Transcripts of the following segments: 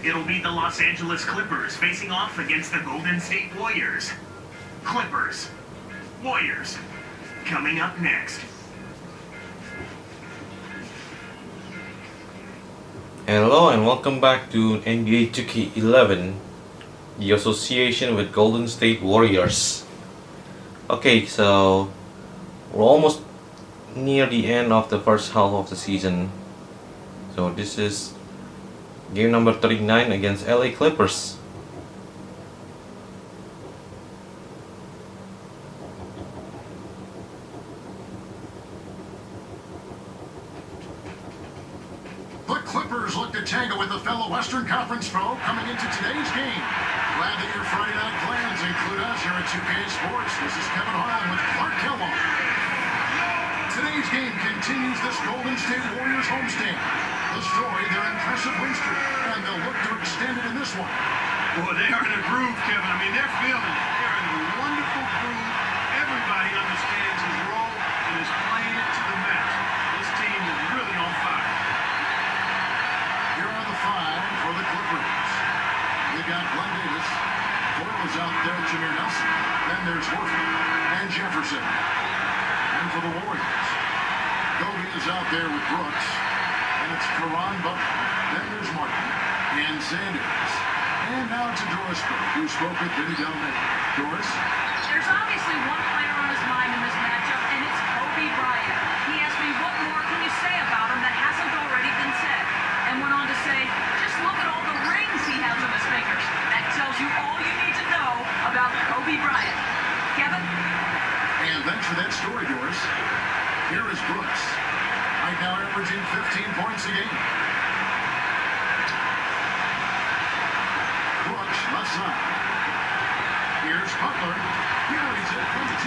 It'll be the Los Angeles Clippers facing off against the Golden State Warriors. Clippers. Warriors. Coming up next. Hello and welcome back to NBA 2K11, the association with Golden State Warriors. Okay, so we're almost near the end of the first half of the season. So this is game number 39 against LA Clippers. The Clippers look to tangle with the fellow Western Conference foe coming into today's game. Glad that your Friday night plans include us here at 2K Sports. This is Kevin Harlan with Clark Kellogg. Today's game continues this Golden State Warriors homestand. The story, their impressive win streak, and they'll look to extend it in this one. Boy, they are in a groove, Kevin. I mean, they're feeling it. They're in a wonderful groove. Everybody understands his role and is playing it to the max. This team is really on fire. Here are the five for the Clippers. They've got Glenn Davis. Doyle is out there, Jameer Nelson. Then there's Horford and Jefferson. And for the Warriors, Kobe is out there with Brooks. And it's Caron Butler. Then there's Martin and Sanders. And now to Doris Burke, who spoke with Vinny Delmay. Doris? There's obviously one player on his mind in this matchup, and it's Kobe Bryant. He asked me, what more can you say about him that hasn't already been said? And went on to say, just look at all the rings he has on his fingers. That tells you all you need to know about Kobe Bryant. Kevin? And thanks for that story, Doris. Here is Brooks. Right now averaging 15 points a game. Brooks, left side. Here's Butler. Carries it from the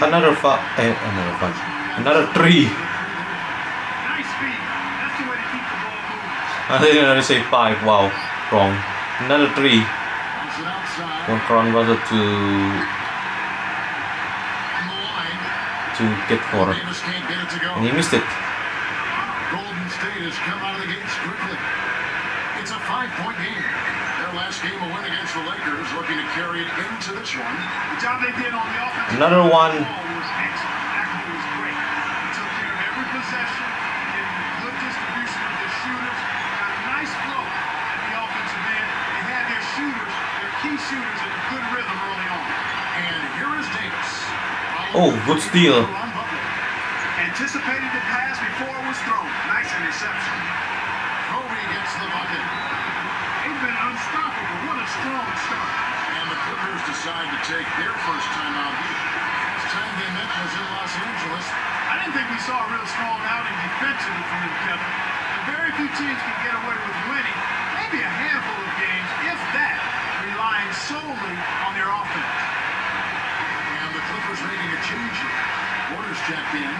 Another three. Nice speed. That's the way to keep the ball moving. I didn't say five. Wow, wrong. Another three. Bounce it outside. One Caron Butler to On the line. get four, Davis can't get it to go. and he missed it. Golden State has come out of the gates quickly. It's a 5-point game. Their last game a win against the Lakers, looking to carry it into this one. The job they did on the offense. Another one. Was excellent. Actually, it was great. They took care of every possession, getting a good distribution of their shooters, got a nice flow at the offensive end. They had their shooters, their key shooters, in a good rhythm early on. And here is Davis. Oh, good steal. Caron Butler. Anticipated the pass before it was thrown. Nice interception. Kobe gets the bucket. They've been unstoppable. What a strong start. And the Clippers decide to take their first time out here. Last time they met was in Los Angeles. I didn't think we saw a real strong outing defensively from them, Kevin. And very few teams can get away with winning. Maybe a handful of games, if that, relying solely on their offense. And the Clippers making a change here. Waters checked in.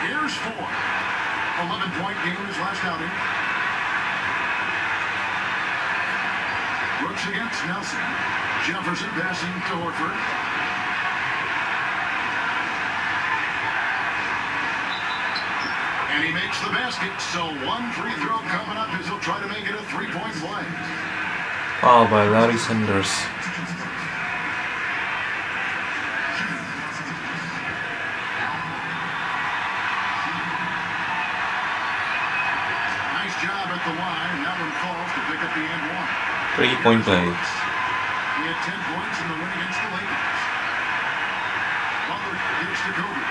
Here's 4. 11-point game in his last outing. Brooks against Nelson. Jefferson passing to Horford. And he makes the basket. So one free throw coming up as he'll try to make it a 3-point play. Foul by Larry Sanders. Nice job at the line, and that one falls to pick up the and one. 3-point play. He had 10 points in the win against the Lakers. Butler gives to Kobe.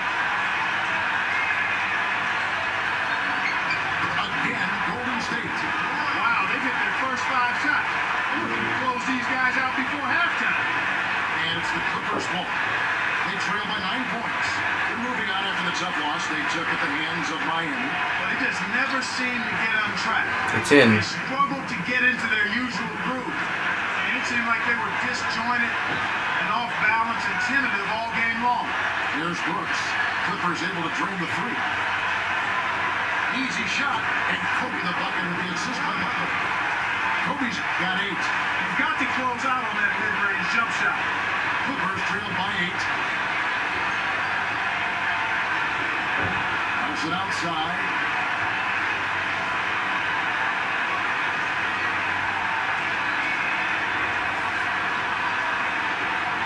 Again, Golden State. Wow, they've hit their first 5 shots. They're looking to close these guys out before halftime. And it's the Clippers' ball. They trail by 9 points. They're moving on after the tough loss they took at the hands of Miami. But they just never seem to get on track. It's in. They struggled to get into their usual groove. And it seemed like they were disjointed and off balance and tentative all game long. Here's Brooks. Clippers able to drain the 3. Easy shot, and Kobe the bucket with the assist by Butler. Kobe's got 8. You've got to close out on that mid-range jump shot. Clippers trail by 8. Nelson outside.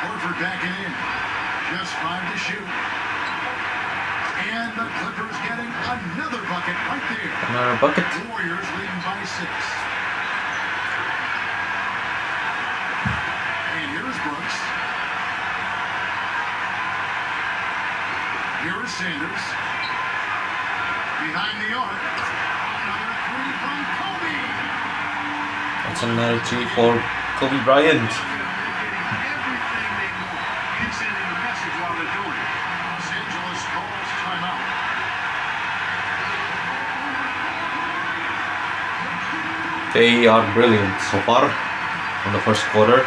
Horford backing in. Just 5 to shoot. And the Clippers getting another bucket right there. Another bucket. Warriors leading by 6. And here's Brooks. Here is Sanders. Behind the arc. Another 3 from Kobe. That's another 3 for Kobe Bryant. They're getting everything they want and sending a message while they're doing it. Los Angeles calls timeout. They are brilliant so far in the first quarter.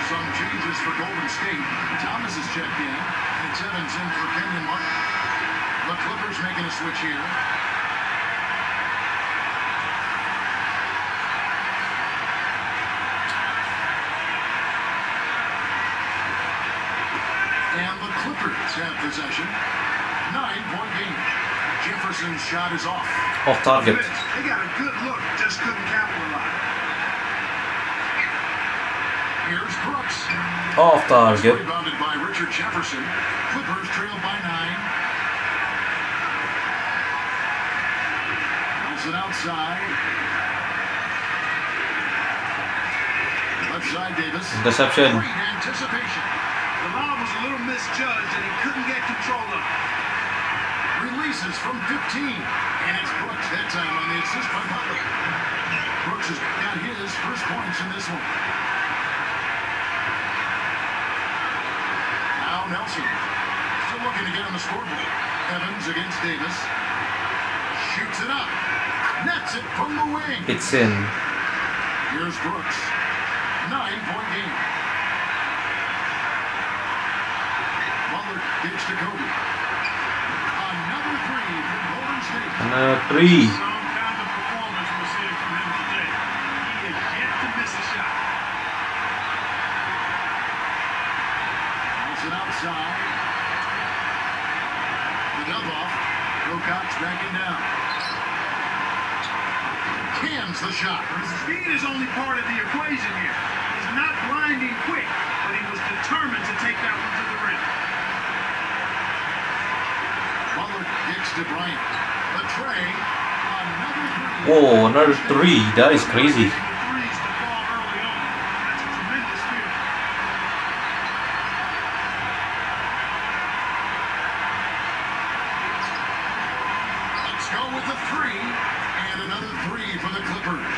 Some changes for Golden State. Thomas is checked in. And it's Evans in for Kenyon Martin. The Clippers making a switch here. And the Clippers have possession. 9-point game. Jefferson's shot is off. Off target. They got a good look, just couldn't capitalize. Here's Brooks. Off target. Rebounded by Richard Jefferson. Clippers trail by 9. Nelson outside. Left side Davis. Interception. Great anticipation. The lob was a little misjudged and he couldn't get control of it. Releases from 15. And it's Brooks that time on the assist by Butler. Brooks has got his first points in this one. Now Nelson. Still looking to get on the scoreboard. Evans against Davis. Shoots it up. Nets it from the wing. It's in. Here's Brooks. 9-point game. Butler gives to Kobe. Another 3 from Golden State. Another 3. Some kind of performance we're seeing from him today. He is yet to miss a shot. Nelson outside. The dub off. Wilcox backing down. Cans the shot. Speed is only part of the equation here. He's not grinding quick, but he was determined to take that one to the rim. Butler gets to Bryant. The tray. Another 3. Whoa, another 3. That is crazy. The threes to fall early on. That's a tremendous feeling. Let's go with the 3. And another 3 for the Clippers.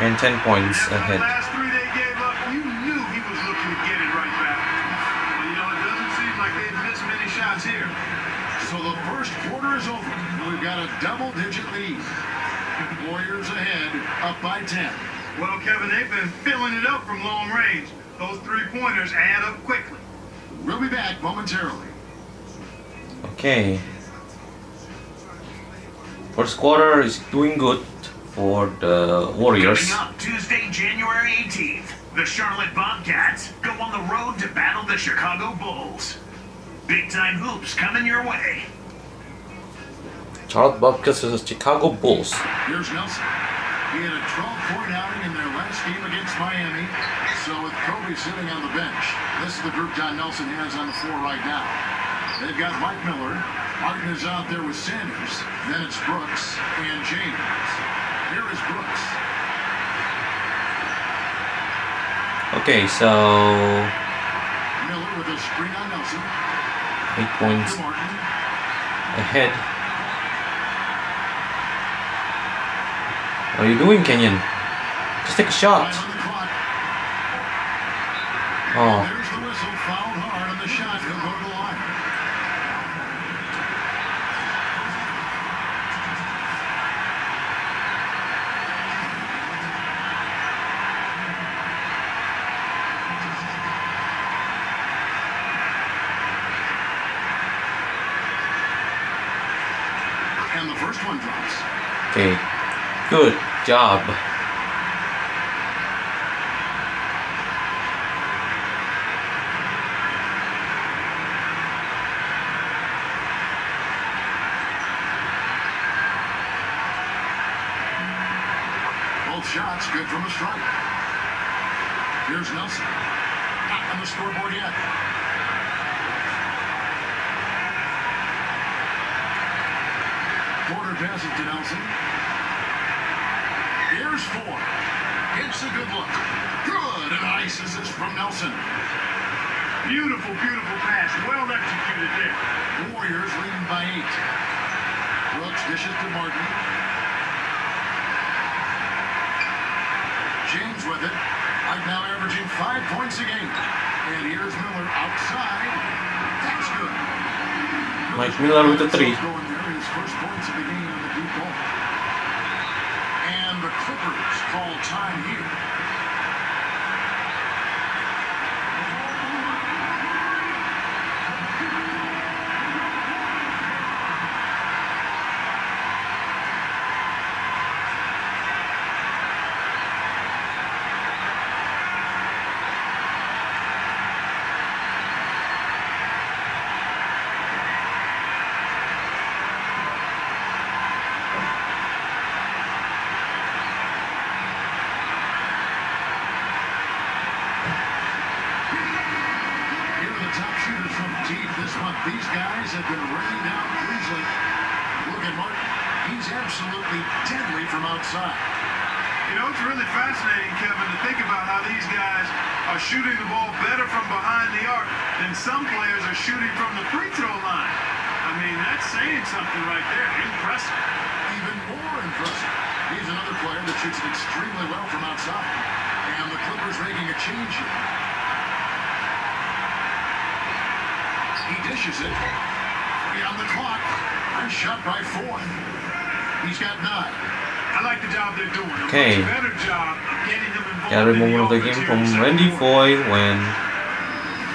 And 10 points After the ahead. last 3 they gave up, you knew he was looking to get it right back. But you know, it doesn't seem like they've missed many shots here. So the first quarter is over. We've got a double-digit lead. Warriors ahead, up by 10. Well, Kevin, they've been filling it up from long range. Those 3-pointers add up quickly. We'll be back momentarily. Okay. First quarter is doing good for the Warriors. Coming up Tuesday, January 18th, the Charlotte Bobcats go on the road to battle the Chicago Bulls. Big-time hoops coming your way. Charlotte Bobcats versus Chicago Bulls. Here's Nelson. He had a 12-point outing in their last game against Miami. So with Kobe sitting on the bench, this is the group John Nelson has on the floor right now. They've got Mike Miller. Martin is out there with Sanders. Then it's Brooks and James. Here is Brooks. Okay, so Miller with a screen on Nelson. 8 points To Martin. ahead. What are you doing, Kenyon? Just take a shot. 5 on the clock. Oh, There's the whistle. Fouled hard on the shot. He'll go to the line. first one drops. Okay, good job. Both shots good from the strike. Here's Nelson. Not on the scoreboard yet. Porter passes to Nelson. Here's four. It's a good look. Good, and ice assist from Nelson. Beautiful, beautiful pass. Well executed there. Warriors leading by 8. Brooks dishes to Martin. James with it. Right now averaging 5 points a game. And here's Miller outside. That's good. Mike Miller with the 3. Going there, his first points of the game on the deep ball. And the Clippers call time here. These guys have been raining down Cleveland. Look at Martin. He's absolutely deadly from outside. You know, it's really fascinating, Kevin, to think about how these guys are shooting the ball better from behind the arc than some players are shooting from the free throw line. I mean, that's saying something right there. Impressive. Even more impressive. He's another player that shoots it extremely well from outside. And the Clippers making a change here. He dishes it. 3 on the clock. Nice shot by Ford. He's got 9. I like the job they're doing. Okay. A much better job of getting him involved. Carry in moment of the game from Randy Foy when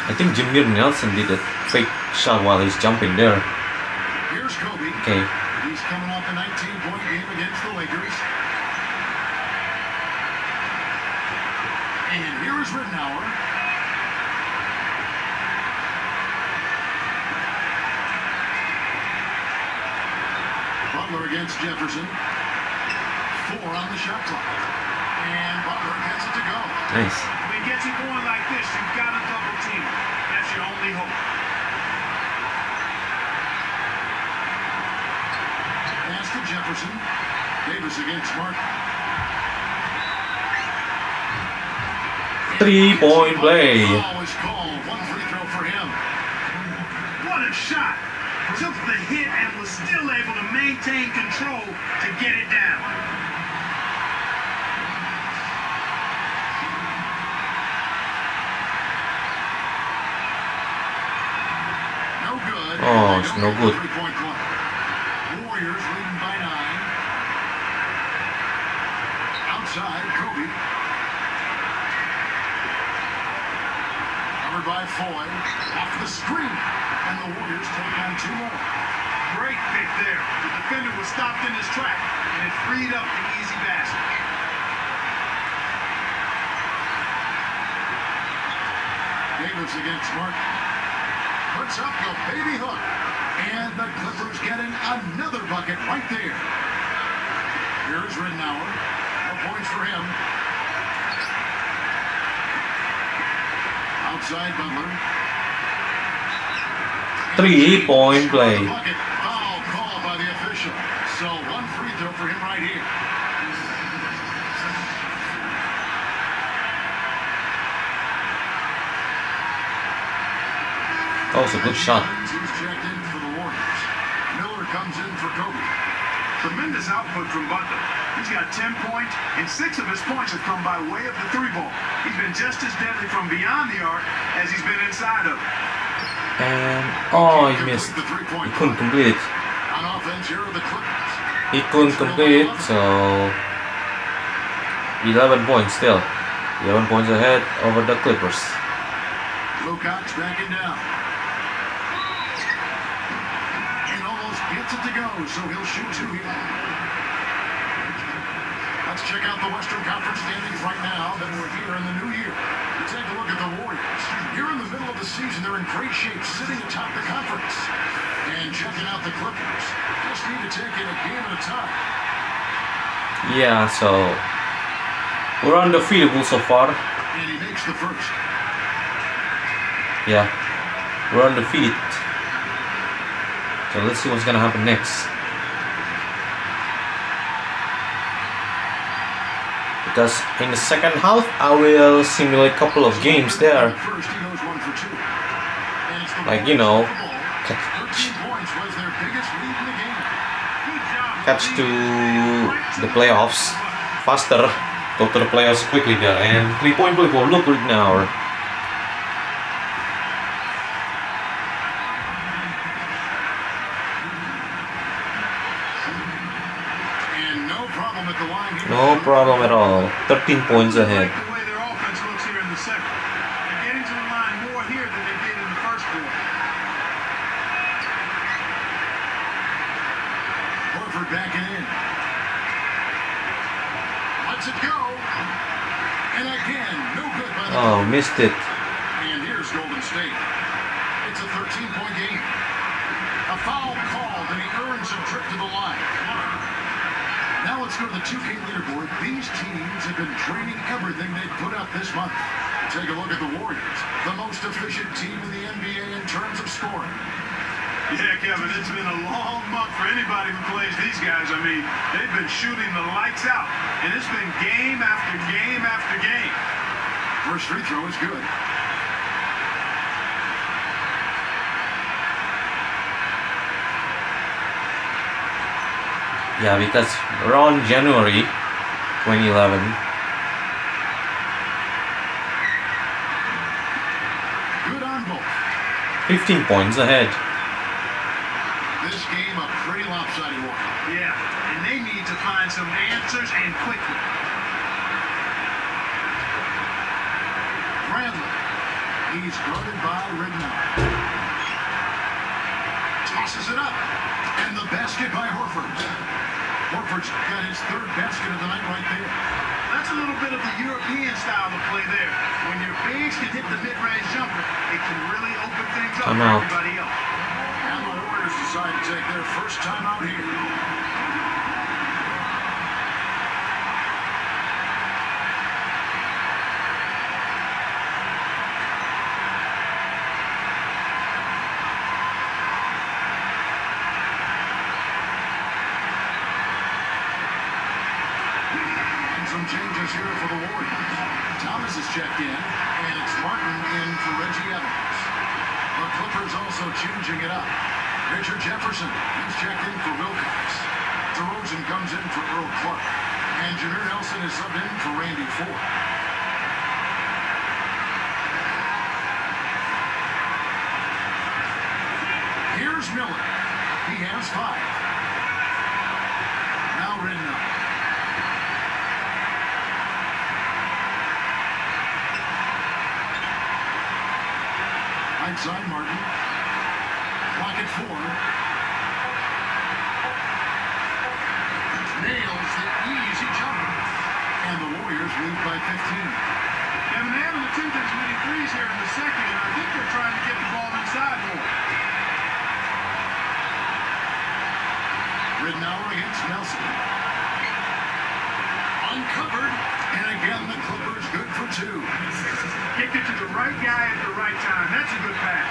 I think Jameer Nelson did a fake shot while he's jumping there. Here's Kobe. Okay. He's coming off a 19-point game against the Lakers. And here is Rittenauer. Butler against Jefferson. 4 on the shot clock. And Butler gets it to go. Nice. When he gets it going like this, you've got to double team. That's your only hope. Pass to Jefferson. Davis against Martin. 3-point play. Foul is called. 1 free throw for him. What a shot. Took the hit and was still able to maintain control to get it down. No good. Oh, it's no good. 3-point play. Warriors leading by 9. Outside, Kobe. Covered by Foy. Off the screen. And the Warriors take on 2 more. Great pick there. The defender was stopped in his track, and it freed up the easy basket. Davis against Martin. Puts up the baby hook. And the Clippers getting another bucket right there. Here's Rittenauer. 4 points for him. Outside Butler. 3-point play. Foul called by the official. So 1 free throw for him right here. That was a good shot. He's checked in for the Warriors. Miller comes in for Kobe. Tremendous output from Butler. He's got 10 points, and 6 of his points have come by way of the 3-ball. He's been just as deadly from beyond the arc as he's been inside of it. And oh, he missed. He couldn't complete it. On offense, here are the Clippers. He couldn't complete it, so 11 points still. 11 points ahead over the Clippers. Lukacs backing down. An almost gets it to go, so he'll shoot two here. Let's check out the Western Conference standings right now that we're here in the new year. Take a look at the Warriors. Here in the middle of the season, they're in great shape, sitting atop the conference. And checking out the Clippers. Just need to take it a game at a time. Yeah, so we're undefeatable so far. And he makes the first. Yeah, we're undefeated. So let's see what's gonna happen next. Because in the second half, I will simulate a couple of games there. First, he goes 1 for 2. And it's the Like, you know, 13 points was their biggest lead in the game. catch to the playoffs faster. Go to the playoffs quickly there. And 3-point play for look right now. And no problem at the line here. No problem at all. 13 points ahead. The way their offense looks here in the second. They're getting to the line more here than they did in the first quarter. Horford backing in. Lets it go. And again, no good by the Oh, missed it. And here's Golden State. It's a 13-point game. A foul called, and he earns a trip to the line. Now let's go to the 2K leaderboard. These teams have been training everything they put up this month. Take a look at the Warriors, the most efficient team in the NBA in terms of scoring. Yeah, Kevin, it's been a long month for anybody who plays these guys. I mean, they've been shooting the lights out, and it's been game after game after game. First free throw is good. Yeah, because around January 2011, Good on both. 15 points ahead. This game a pretty lopsided one. Yeah, and they need to find some answers and quickly. Bradley. He's guarded by Ridnour. Tosses it up. And the basket by Horford. Horford's got his third basket of the night right there. That's a little bit of the European style of play there. When your bigs can hit the mid-range jumper, it can really open things up I'm for out. everybody else. And the Warriors decide to take their first time out here. Some changes here for the Warriors. Thomas is checked in, and it's Martin in for Reggie Evans. The Clippers also changing it up. Richard Jefferson, he's checked in for Wilcox. DeRozan comes in for Earl Clark. And Jameer Nelson is subbed in for Randy Ford. Here's Miller. He has 5. Now Ridnour. Outside Martin. Clock at 4. Nails the easy jumper. And the Warriors lead by 15. Kevin, they haven't attempted as many threes here in the second, and I think they're trying to get the ball inside more. Ridnour against Nelson. Uncovered. And again, the Clippers good for 2. Kick it to the right guy at the right time. That's a good pass.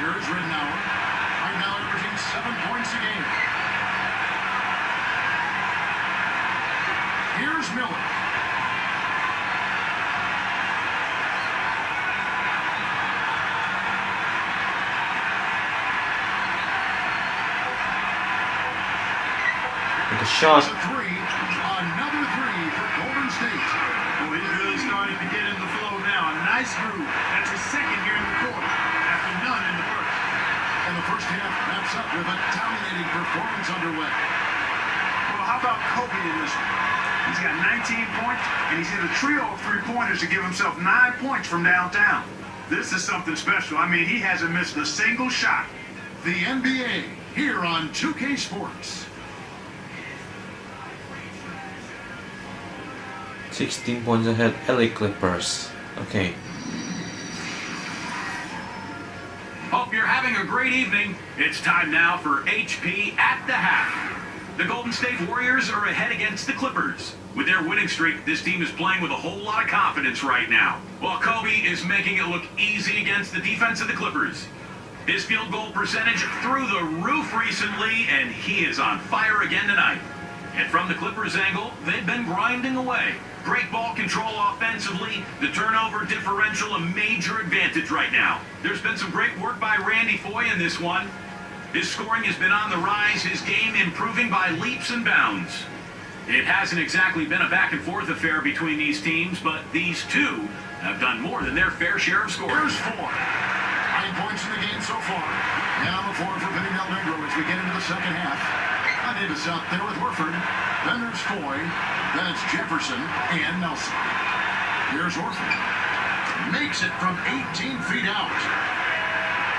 Here's Ridnour. Right now averaging 7 points a game. Here's Miller. With a shot. It's a 3. Another 3 for Golden State. Well, he's really starting to get in the flow now. A nice groove. That's his second here in the quarter, after none in the first. And the first half wraps up with a dominating performance underway. Well, how about Kobe in this one? He's got 19 points, and he's hit a trio of three-pointers to give himself 9 points from downtown. This is something special. I mean, he hasn't missed a single shot. The NBA here on 2K Sports. 16 points ahead, LA Clippers. Okay. Hope you're having a great evening. It's time now for HP at the half. The Golden State Warriors are ahead against the Clippers. With their winning streak, this team is playing with a whole lot of confidence right now. While Kobe is making it look easy against the defense of the Clippers. His field goal percentage through the roof recently, and he is on fire again tonight. And from the Clippers' angle, they've been grinding away. Great ball control offensively, the turnover differential a major advantage right now. There's been some great work by Randy Foye in this one. His scoring has been on the rise, his game improving by leaps and bounds. It hasn't exactly been a back-and-forth affair between these teams, but these two have done more than their fair share of scoring. There's 4. 9 points in the game so far. And on the floor for Vinny Del Negro as we get into the second half. Davis out there with Horford. Then there's Foy. Then it's Jefferson and Nelson. Here's Horford. Makes it from 18 feet out.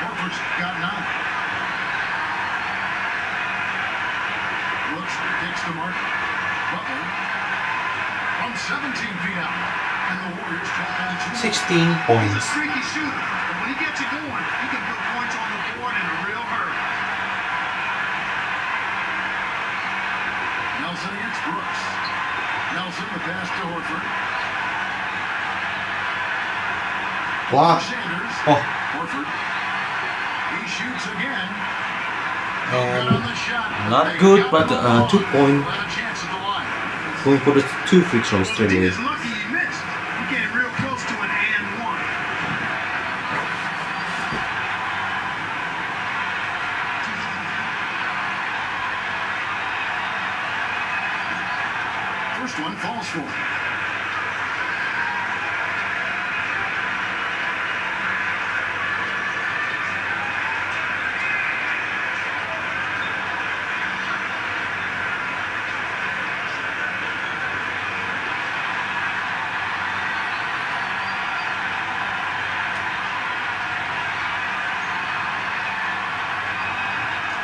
Horford's got 9. Looks, takes the mark. Butler. From 17 feet out. And the Warriors track on 2. 16 He's a points. streaky shooter, but when he gets it going, he can put points on the board in a real hurry. Nelson against Brooks. Nelson the pass to Horford. Wow. Sanders. Oh. Horford. He shoots again. Good on the shot, Not they good, got but the ball. 2 point. Had a chance at the line. Going for the 2 free throws straight He away. is lucky he missed. He came real close to an and one. First one falls for him.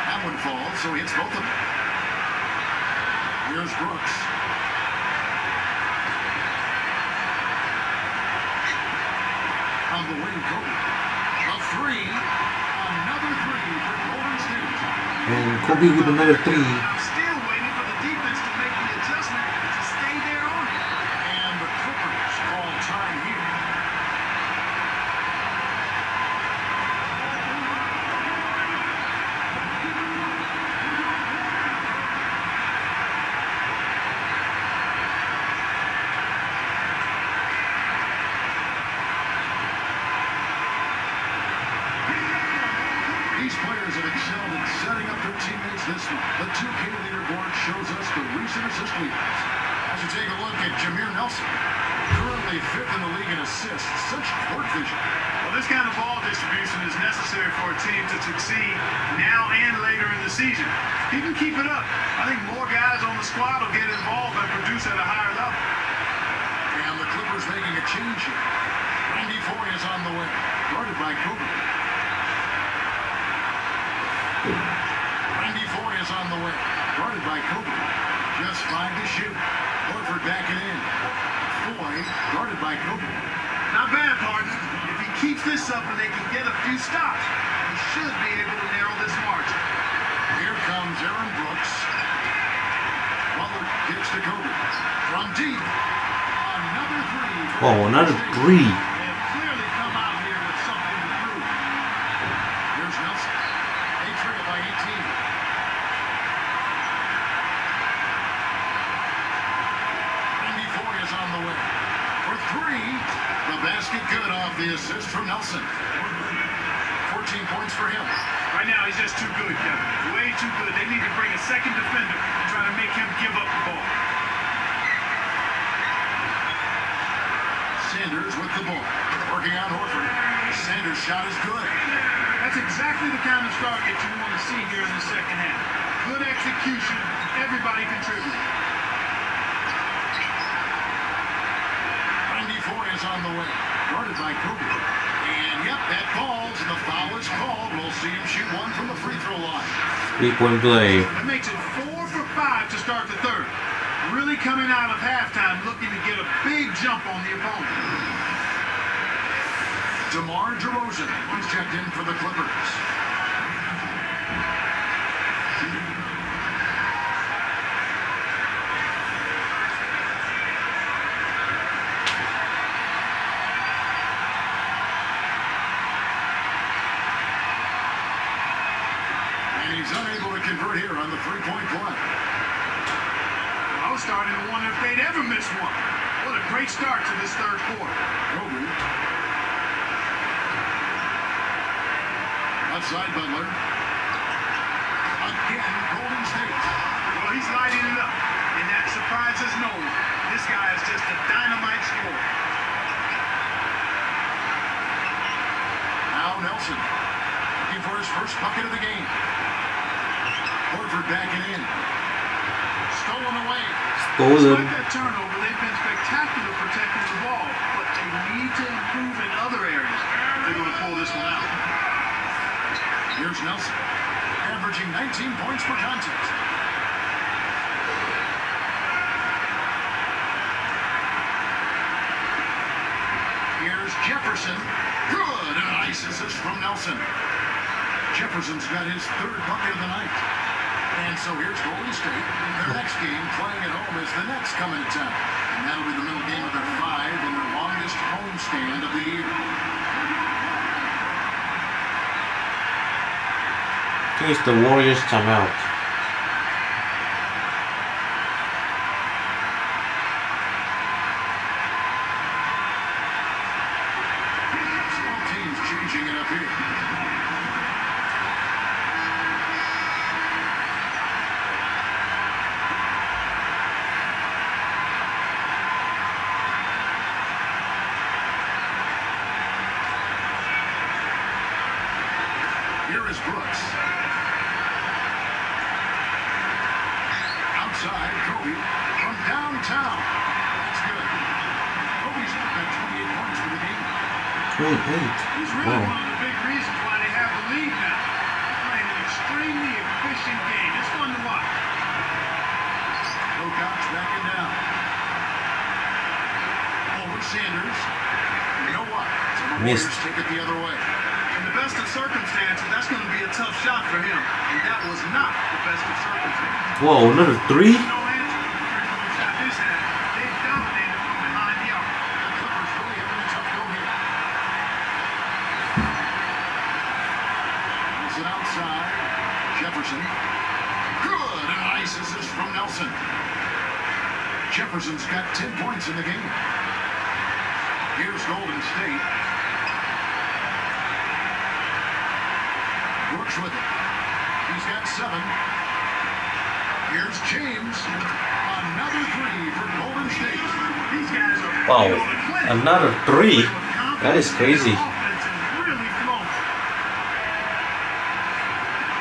That one falls, so he hits both of them. Here's Brooks. On the wing, Kobe. A 3. Another 3 for Golden State. And Kobe with another 3. I'm still waiting for the defense to make the adjustment to stay there on it. And the Clippers call time here. These players have excelled in setting up their teammates this month. The 2K leaderboard shows us the recent assist leaders. As you take a look at Jameer Nelson, currently 5th in the league in assists. Such court vision. Well, this kind of ball distribution is necessary for a team to succeed now and later in the season. He can keep it up. I think more guys on the squad will get involved and produce at a higher level. And the Clippers making a change here. Randy Foy is on the way, guarded by Kobe. Randy Foy is on the way, guarded by Kobe. Just 5 to shoot. Horford backing in. Foy guarded by Kobe. Not bad, partner. If he keeps this up and they can get a few stops, he should be able to narrow this margin. Here comes Aaron Brooks. Butler gets to Kobe. From deep. Another 3. Oh, another 3. They have clearly come out here with something to prove. Here's Nelson. They trail by 18. Randy Foy is on the way. For 3. The basket good off the assist from Nelson. 14 points for him. Right now, he's just too good, Kevin. Way too good. They need to bring a second defender and try to make him give up the ball. Sanders with the ball. Working on Horford. Sanders' shot is good. That's exactly the kind of start that you want to see here in the second half. Good execution. Everybody contributing. Randy Foy is on the way. Guarded by Kobe. And yep, that falls, and the foul is called. We'll see him shoot one from the free throw line. 3-point play. That makes it 4 for 5 to start the third. Really coming out of halftime looking to get a big jump on the opponent. DeMar DeRozan was checked in for the Clippers. And he's unable to convert here on the three-point play. I was starting to wonder if they'd ever miss one. What a great start to this third quarter. Kobe. Outside Butler. Again, Golden State. Well, he's lighting it up, and that surprises no one. This guy is just a dynamite scorer. Now Nelson. Looking for his first bucket of the game. Horford backing in. Stolen away. Stolen. Despite that turnover, they've been spectacular protecting the ball, but they need to improve in other areas. They're going to pull this one out. Here's Nelson, averaging 19 points per contest. Here's Jefferson. Good. A nice assist from Nelson. Jefferson's got his third bucket of the night. And so here's Golden State. Their next game playing at home as the Nets coming to town. And that'll be the middle game of their 5 and their longest homestand of the year. I think it's the Warriors timeout. Both teams changing it up here. Here is Brooks. Outside, Kobe from downtown. That's good. Kobe's got 28 points for the game. 28. He's really Wow. one of the big reasons why they have the lead now. They're playing an extremely efficient game. It's fun to watch. Wilcox backing down. Over Sanders. You know what? So the Missed. Warriors take it the other way. In the best of circumstances, that's going to be a tough shot for him. And that was not the best of circumstances. Whoa, another 3? No answer to the three-point shot this had. They dominated from behind the arc. The Clippers really having a tough go here. Pulls it outside. Jefferson. Good. A nice assist from Nelson. Jefferson's got 10 points in the game. Here's Golden State. Brooks with it. He's got 7. Here's James. Another 3 for Golden State. These guys are Wow, putting on a clinic. another 3? That is crazy. Their offense is really flowing.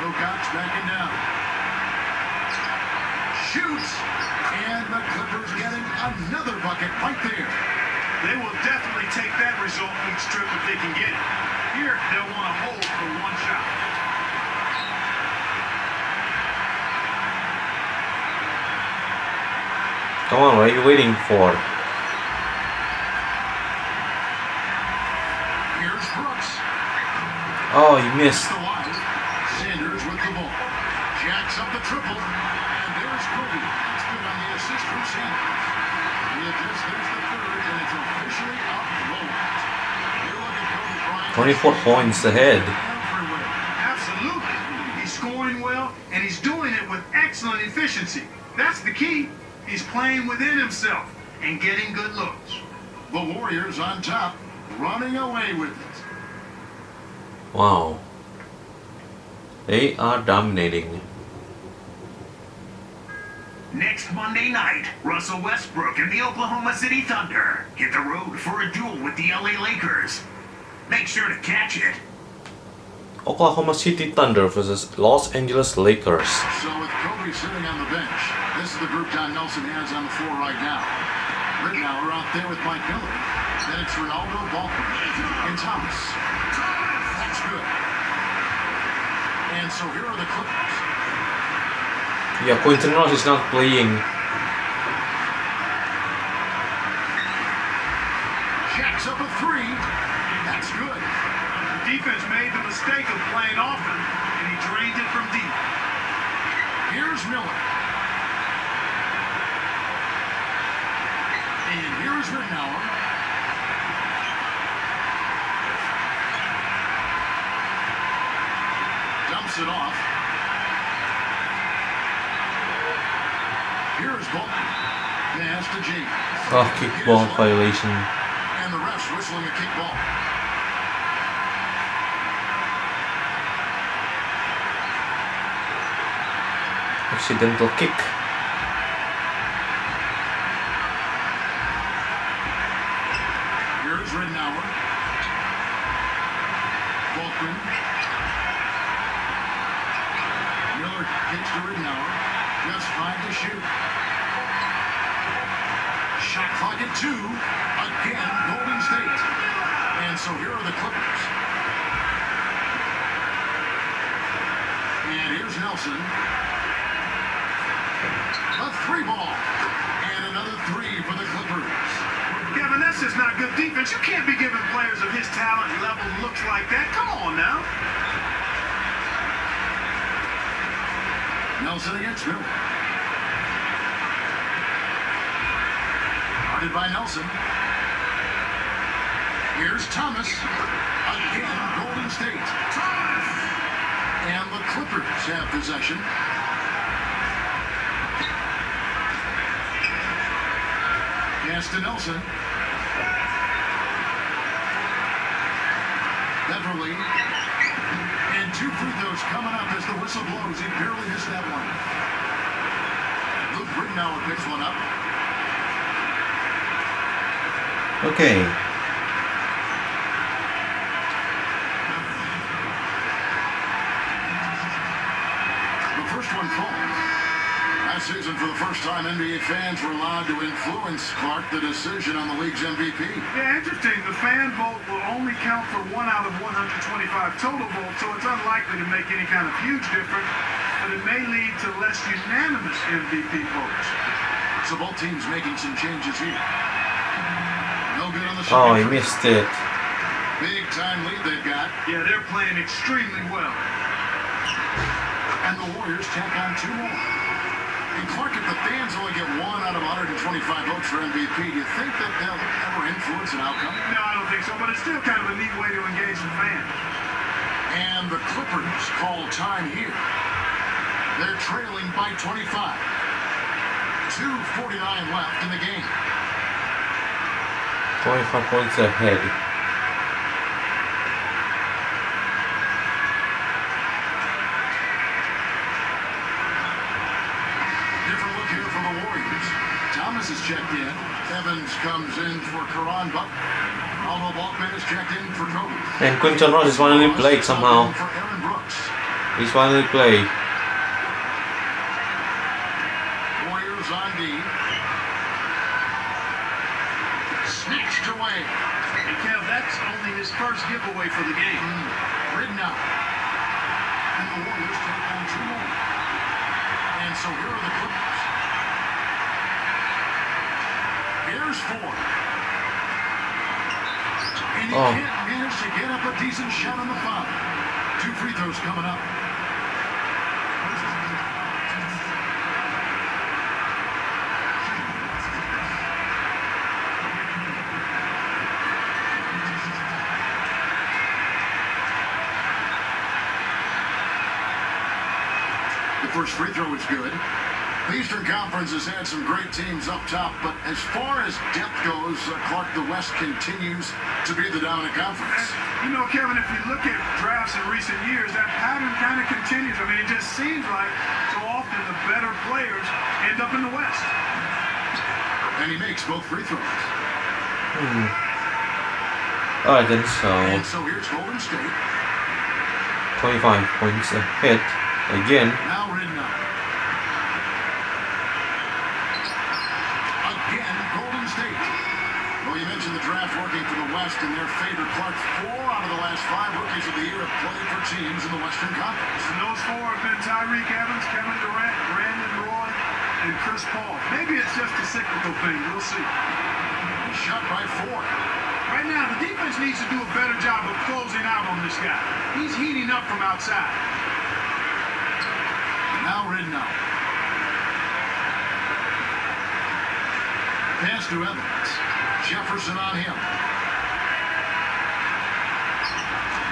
Wilcox backing down. Shoots. And the Clippers getting another bucket right there. They will definitely take that result each trip if they can get it. Here, they'll want to hold for one shot. Come on, what are you waiting for? Here's Brooks. Oh, you missed. The wide. Sanders with the ball. Jacks up the triple. And there's Kobe. That's good on the assist from Sanders. With this, there's the third, and it's officially up low. You look at Kobe Bryant. 24 points ahead. Everywhere. Absolutely. He's scoring well, and he's doing it with excellent efficiency. That's the key. He's playing within himself and getting good looks. The Warriors on top, running away with it. Wow. They are dominating. Next Monday night, Russell Westbrook and the Oklahoma City Thunder hit the road for a duel with the LA Lakers. Make sure to catch it. Oklahoma City Thunder versus Los Angeles Lakers. So with Kobe sitting on the bench, this is the group Don Nelson has on the floor right now. Rittenauer out there with Mike Miller. Then it's Ronaldo, Baldwin, and Thomas. That's good. And so here are the Clippers. Yeah, Quentin Ross is not playing. Jacks up a three. That's good. The defense made the mistake of playing often, and he drained it from deep. Here's Miller. And here's Rittenauer. Dumps it off. Here's Bolton. Pass to James. Oh, kickball violation. And the refs whistling a kickball. Accidental kick. Here's Rittenauer. Bolton. Miller kicks to Rittenauer. Just 5 to shoot. Shot clock at 2. Again, Golden State. And so here are the Clippers. And here's Nelson. A 3-ball. And another 3 for the Clippers. Kevin, that's just not good defense. You can't be giving players of his talent level looks like that. Come on now. Nelson against Miller. Guarded by Nelson. Here's Thomas. Again, Golden State. And the Clippers have possession. Pass to Nelson. Beverly. And 2 free throws coming up as the whistle blows. He barely missed that one. Luke Rittenauer picks one up. Okay. The first one falls. Last season, for the first time, NBA fans were allowed to influence Clark the decision on the league's MVP. Yeah, interesting. The fan vote will only count for 1 out of 125 total votes, so it's unlikely to make any kind of huge difference, but it may lead to less unanimous MVP votes. So both teams making some changes here. No good on the Oh, he shooting. missed it. Big time lead they've got. Yeah, they're playing extremely well. And the Warriors tack on 2 more. And Clark, if the fans only get 1 out of 125 votes for MVP, do you think that they'll ever influence an outcome? No, I don't think so, but it's still kind of a neat way to engage the fans. And the Clippers call time here. They're trailing by 25. 2:49 left in the game. 25 points ahead. Different look here for the Warriors. Thomas is checked in. Evans comes in for Karan Buck. Aldo Balkman is checked in for Kobe. And Quentin Ross is finally played somehow. For Aaron Brooks. He's finally played. Warriors on D. Snatched away. And Kev, that's only his first giveaway for the game. Ridden out. And the Warriors take on 2 more. And so here are the Clippers. Here's 4. And he can't manage to get up a decent shot on the foul. 2 free throws coming up. The first free throw is good. The Eastern Conference has had some great teams up top, but as far as depth goes, Clark, the West continues to be the dominant conference. You know, Kevin, if you look at drafts in recent years, that pattern kind of continues. I mean, it just seems like so often the better players end up in the West. And he makes both free throws. Alright then, And so so here's Golden State. 25 points ahead again. Now ridden up. Again, Golden State. Well, you mentioned the draft working for the West in their favor. Clark, 4 out of the last 5 rookies of the year have played for teams in the Western Conference. And those 4 have been Tyreek Evans, Kevin Durant, Brandon Roy, and Chris Paul. Maybe it's just a cyclical thing. We'll see. Shot by 4. Right now, the defense needs to do a better job of closing out on this guy. He's heating up from outside. Now Ridnow. Pass to Evans. Jefferson on him.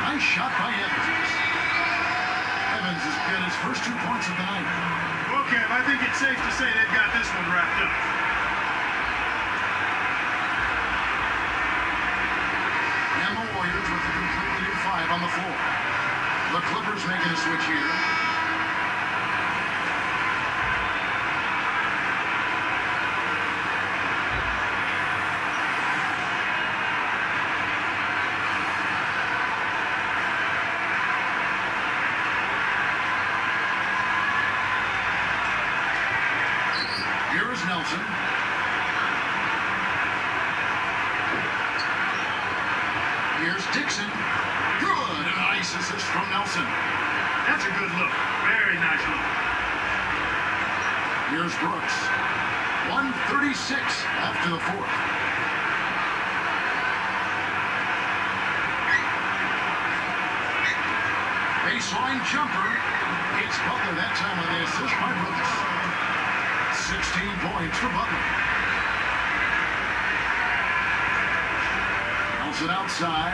Nice shot by Evans. Evans has got his first 2 points of the night. Okay, I think it's safe to say they've got this one wrapped up. And the Warriors with a completely new 5 on the floor. The Clippers making a switch here. Here is Nelson. Here's Dixon. Good. And a nice assist from Nelson. That's a good look. Very nice look. Here's Brooks. 1:36 after the 4th. Baseline jumper. It's Butler that time on the assist by Brooks. 16 points for Butler. Nelson outside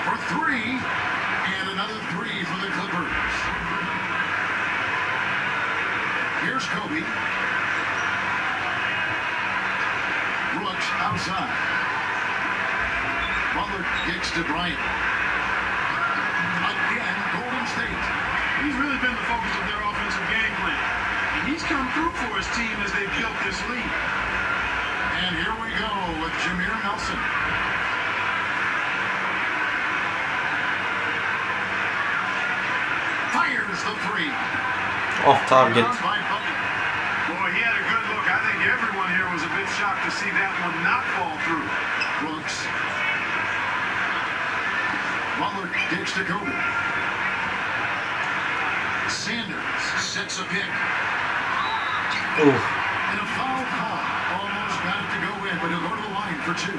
for 3. And another 3 for the Clippers. Here's Kobe. Brooks outside. Butler kicks to Bryant. Again, Golden State. He's really been the focus of their offensive game plan. And he's come through for his team as they've built this lead. And here we go with Jameer Nelson. Fires the 3. Off target. Down by Butler. Boy, he had a good look. I think everyone here was a bit shocked to see that one not fall through. Brooks. Butler kicks to Kobe. Sanders sets a pick. Ooh. And a foul call. Almost got it to go in, but he'll go to the line for 2.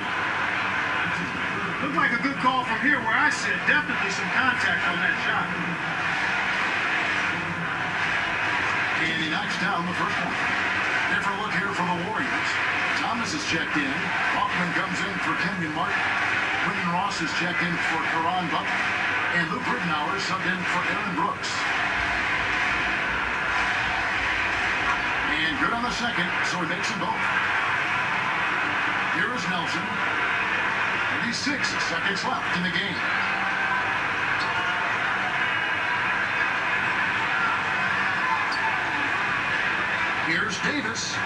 Looked like a good call from here where I sit. Definitely some contact on that shot. And he knocks down the first one. Different look here for the Warriors. Thomas is checked in. Hoffman comes in for Kenyon Martin. Quentin Ross is checked in for Karan Butler. And Luke Ridnour subbed in for Aaron Brooks. And good on the second, so he makes them both. Here is Nelson. 36 seconds left in the game. Here's Davis.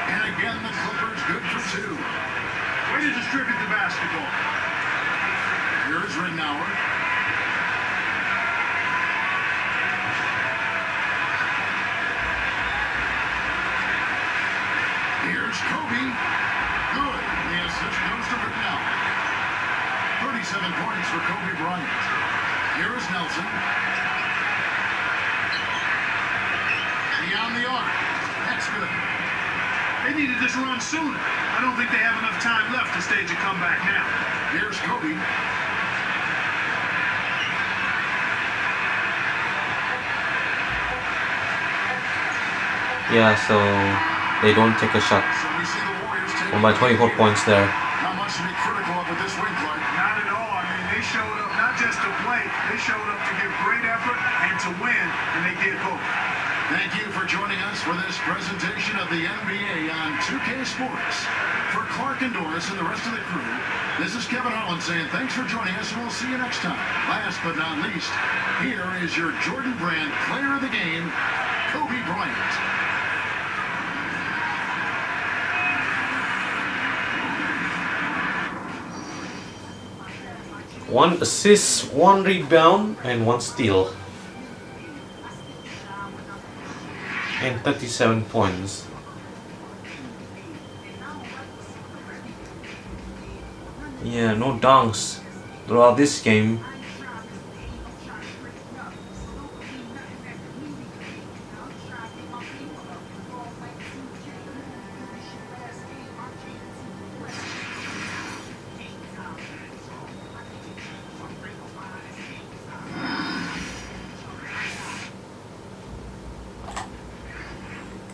And again, the Clippers good for 2. Way to distribute the basketball. Here's Ridnour. Here's Kobe. Good. The assist goes to Ridnour. 37 points for Kobe Bryant. Here is Nelson. Beyond the arc. That's good. They needed this run sooner. I don't think they have enough time left to stage a comeback now. Here's Kobe. Yeah, so they don't take a shot. So we see the Warriors take Won by 24 points there. Not much to be critical of with this win, Clark. Not at all. I mean, they showed up not just to play, they showed up to give great effort and to win, and they did both. Thank you for joining us for this presentation of the NBA on 2K Sports. For Clark and Doris and the rest of the crew, this is Kevin Holland saying thanks for joining us, and we'll see you next time. Last but not least, here is your Jordan Brand player of the game, Kobe Bryant. 1 assist, 1 rebound, and 1 steal. And 37 points. Yeah, no dunks throughout this game.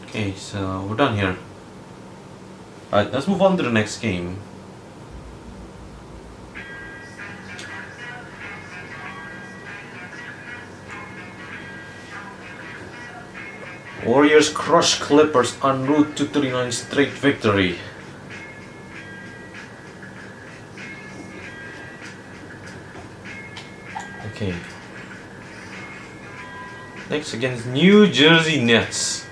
Okay, so we're done here. Alright, let's move on to the next game. Warriors crush Clippers en route to 39 straight victory. Okay. Next against New Jersey Nets.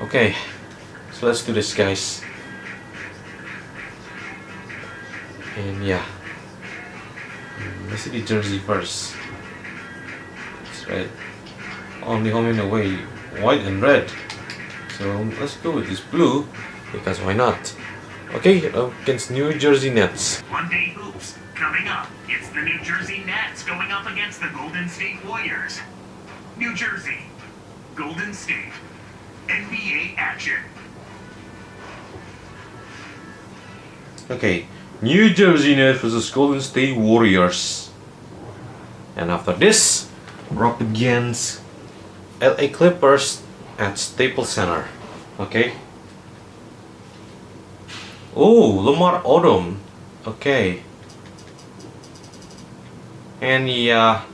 Okay, so let's do this, guys. And yeah, let's see the jersey first. That's right. Only home and away, white and red. So let's go with this blue because why not? Okay, against New Jersey Nets. Monday Hoops coming up. It's the New Jersey Nets going up against the Golden State Warriors. New Jersey, Golden State, NBA action. Okay, New Jersey Nets versus Golden State Warriors. And after this, we're up against LA Clippers at Staples Center. Okay. Oh, Lamar Odom. Okay. And yeah,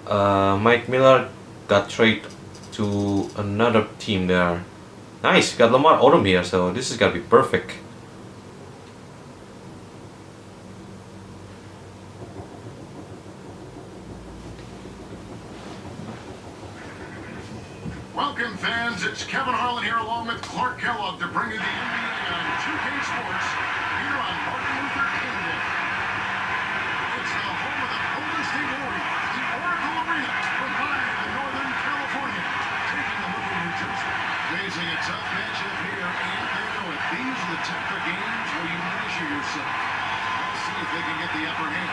Mike Miller got traded to another team there. Nice, got Lamar Odom here, so this is gonna be perfect. Welcome, fans. It's Kevin Harlan here along with Clark Kellogg to bring you the NBA on 2K Sports here on Martin Luther King Day. It's the home of the Golden State Warriors, the Oracle Arena, provided in Northern California, taking the look at New Jersey. Facing a tough matchup here, and they know it. These are the type of games where you measure yourself. Let's see if they can get the upper hand.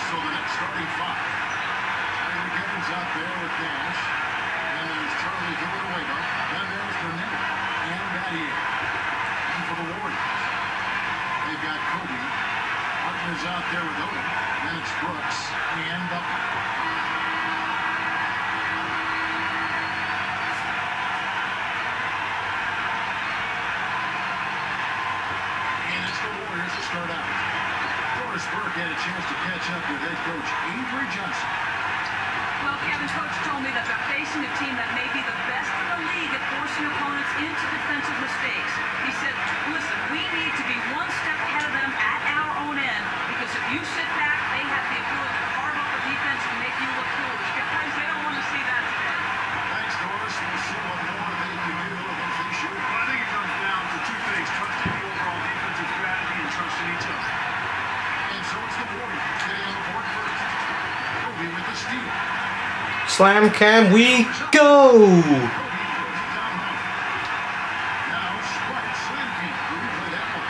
So the next starting five. Tyler Gibbons out there with Dash. And there's Charlie Villanueva. And there's Burnett. And Matthie. And for the Warriors, they've got Kobe. Partners out there with Odom. And it's Brooks. And Butler. And it's the Warriors to start out. Doris Burke had a chance to catch up with head coach Avery Johnson. Well, Kevin, Coach told me that they're facing a team that may be the best in the league at forcing opponents into defensive mistakes. He said, listen, we need to be one step ahead of them at our own end, because if you sit back, they have the ability to carve up the defense and make you look foolish. Guys, they don't want to see that today. Thanks, Doris. We'll see what more they can do if they shoot. Well, I think it comes down to two things: trusting the overall defensive strategy and trusting each other. And so it's the Warriors getting on the board first. Kobe with the steal. Slam cam, we go! Kobe throws it down low. Now Sweat, slam feed. Kobe play that one.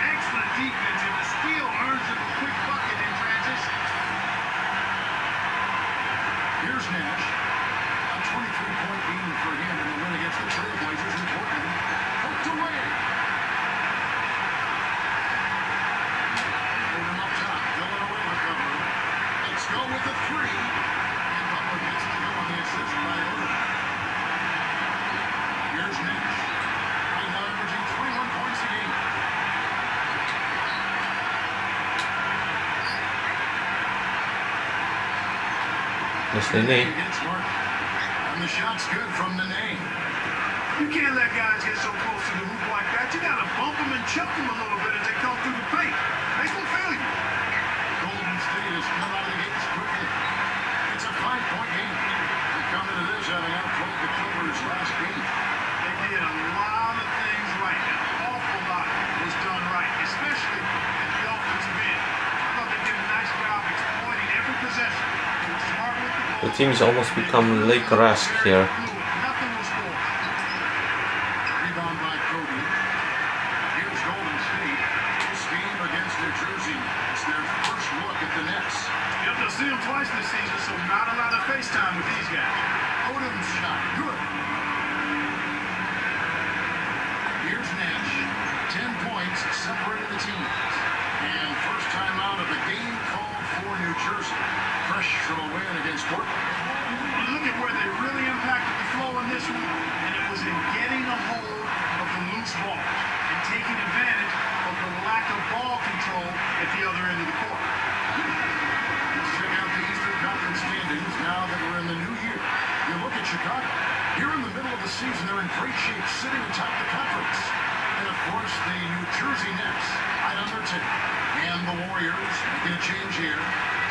Excellent defense, and the steal earns them a quick bucket in transition. Here's Nash. A 23-point game for him in the win against the Trailblazers in Portland. Poked away. Odom up top. Villanueva cover. Let's go with the three. And Butler gets it to go on the assist by Odom. Here's Nash. Right now averaging 21 points a game. That's the name. Against Martin. And the shot's good from the name. You can't let guys get so close to the hoop like that. You got to bump them and chuck them a little bit as they come through the paint. They will fail you. Golden State has come out of the gates quickly. It's a 5-point game. They come into this having outplayed the Clippers last game. They did a lot of things right. An awful lot was done right, especially at the offensive end. I thought they did a nice job exploiting every possession. They were smart with the ball. The team's almost become Laker-esque here. Nothing was scored. Rebound by Kobe. seen them twice this season, so not a lot of FaceTime with these guys. Odom's shot, good. Here's Nash. 10 points separating the teams. And first time out of the game called for New Jersey. Fresh from a win against Portland. You look at where they really impacted the flow in this one, and it was in getting a hold of the loose ball and taking advantage of the lack of ball control at the other end of the court. Let's check out the Eastern Conference standings now that we're in the new year. You look at Chicago. Here in the middle of the season, they're in great shape, sitting atop the conference. And of course, the New Jersey Nets, right under 10. And the Warriors making a change here.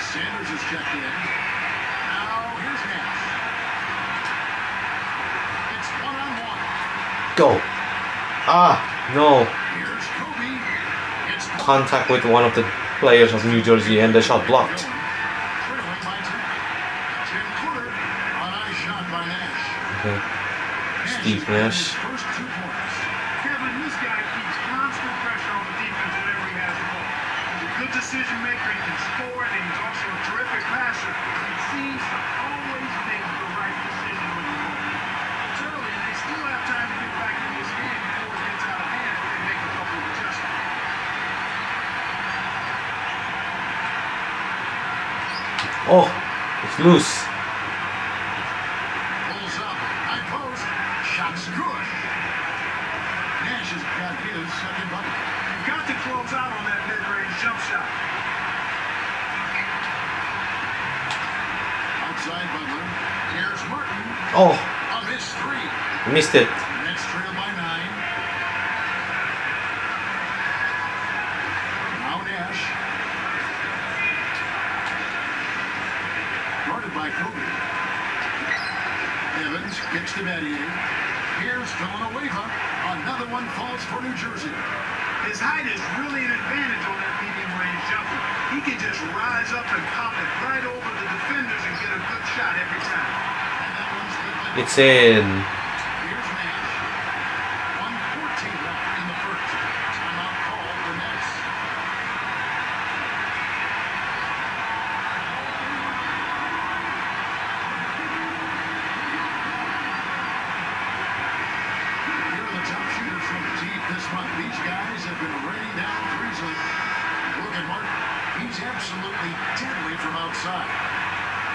Sanders is checked in. Now, here's Nash. It's one-on-one. Go. Ah, no. Here's Kobe. It's Contact with one of the players of New Jersey and the shot blocked. trailing by 10. Tim Footer, a nice shot by Nash. Okay. Steve has gotten his Nash. first 2 points. Kevin, this guy keeps constant pressure on the defense whenever he has the ball. He's a good decision maker, he can score, and he's also a terrific passer. He seems to always make the right decision with the ball. It's early, and they still have time to get back in this game before it gets out of hand and make a couple of adjustments. Oh, it's loose. Pulls up, high post, shot's good. Nash has got his second bucket. You've got to close out on that mid-range jump shot. Outside Butler, here's Martin. Oh, A missed 3. missed it. Nets trail by 9. Now Nash. Guarded by Kobe. Evans kicks to Matthie. Here's Villanueva. Another one falls for New Jersey. His height is really an advantage on that medium-range jumper. He can just rise up and pop it right over the defenders and get a good shot every time. And that one's good by It's in. Here's Nash. 1:14 left in the first. Timeout call for Nets. Here are the top shooters from deep this month. These guys have been raining down threes lately. Look at Martin. He's absolutely deadly from outside.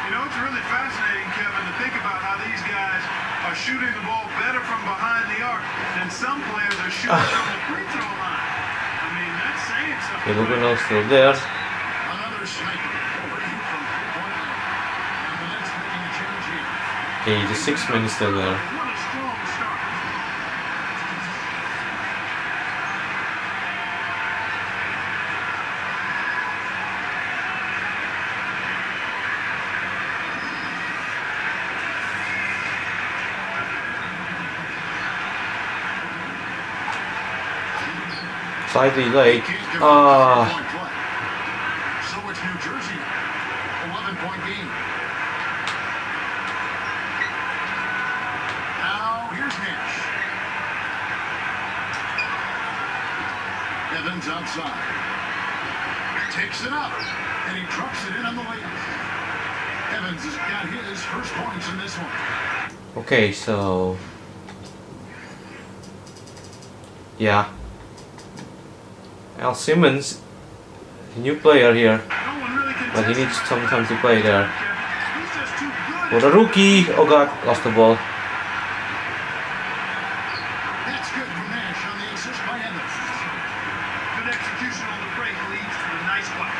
You know, it's really fascinating, Kevin, to think about how these guys are shooting the ball better from behind the arc than some players are shooting from the free throw line. I mean, that's saying something. Okay, Lugano still there. Another sniper over you from 3-point line. And the Nets making a change here. Okay, the 6 man is still there. What a strong start. Slightly late. Can't give up Ah, 3-point play. So it's New Jersey now. 11-point game. Now here's Nash. Evans outside. Takes it up. And he trucks it in on the layup. Evans has got his first points in this one. okay, so. Yeah. Al Simmons, new player here, No one really but he needs some time to play there. He's just too good. For the rookie, oh god, lost the ball. That's good from Nash on the assist by Evans. Good execution on the break leads to a nice play.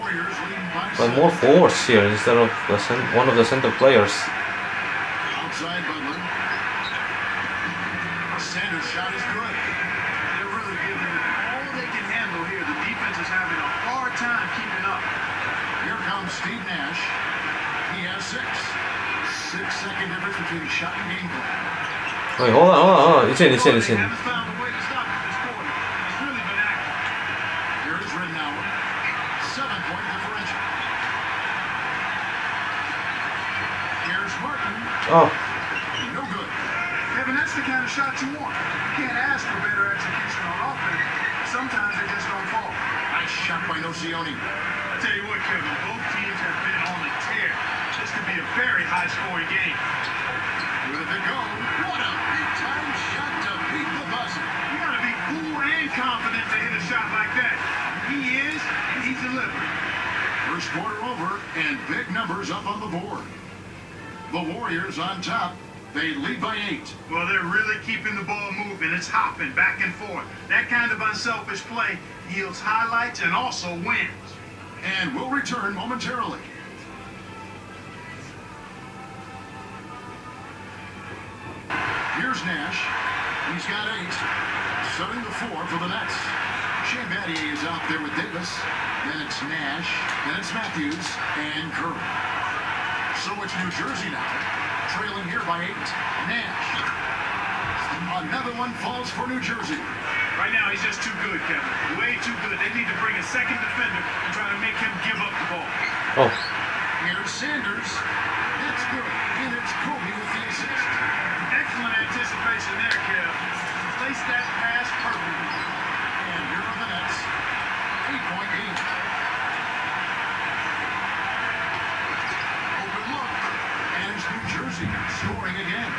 Warriors leading by But 7. more forwards here instead of one of the center players. Outside Butler. Sanders' shot is good. They're really giving it all they can handle here. The defense is having a hard time keeping up. Here comes Steve Nash. He has 6. 6-second difference between shot and game play. Wait, hold on. It's in. They haven't found a way to stop it this quarter. It's really been active. Here is Rittenauer. 7-point differential. Here's Martin. Oh, No good. Kevin, that's the kind of shot you want. You can't ask for better execution on offense. Sometimes they just don't fall. I Nice shot by Nocioni. I tell you what, Kevin, both teams have been on the tear. This could be a very high-scoring game. With it go. What a big-time shot to beat the buzzer. You gotta be cool and confident to hit a shot like that. He is, and he delivered. First quarter over, and big numbers up on the board. The Warriors on top. They lead by 8. Well, they're really keeping the ball moving. It's hopping back and forth. That kind of unselfish play yields highlights and also wins. And we'll return momentarily. Here's Nash. He's got 8. Setting the floor for the Nets. Matthie is out there with Davis. Then it's Nash. Then it's Matthews and Curry. So it's New Jersey now. Trailing here by 8. Nash. Another one falls for New Jersey. Right now, he's just too good, Kevin. Way too good. They need to bring a second defender and try to make him give up the ball. Oh, Here's Sanders. That's good. And it's Kobe with the assist. Excellent anticipation there, Kev. Placed that pass perfectly. And here are the Nets. 8-point game. Open look. And it's New Jersey scoring again.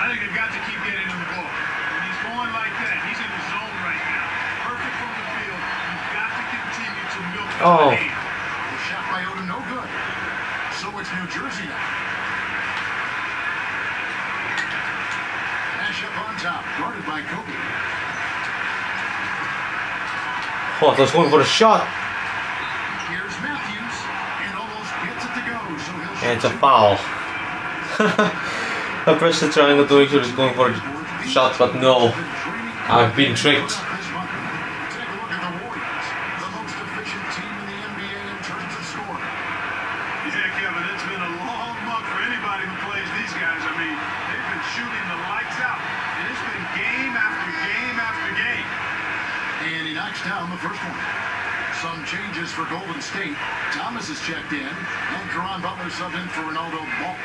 I think they've got to keep getting him the ball. When he's going like that, he's in the zone right now. Perfect from the field. You've got to continue to milk it Oh. to the end. The shot by Odom, no good. So it's New Jersey now. Nash up on top, guarded by Kobe. oh, I was going for the shot. Here's Matthews, and almost gets it to go. So he'll And it's a shoot foul. I pressed the triangle to make sure it's going for a shot, but no. I've been tricked. Take a look at the Warriors, the most efficient team in the NBA in terms of scoring. Yeah, Kevin, it's been a long month for anybody who plays these guys. I mean, they've been shooting the lights out, and it's been game after game after game. And he knocks down the first one. Some changes for Golden State. Thomas is checked in, and Caron Butler subbed in for Ronaldo Ball.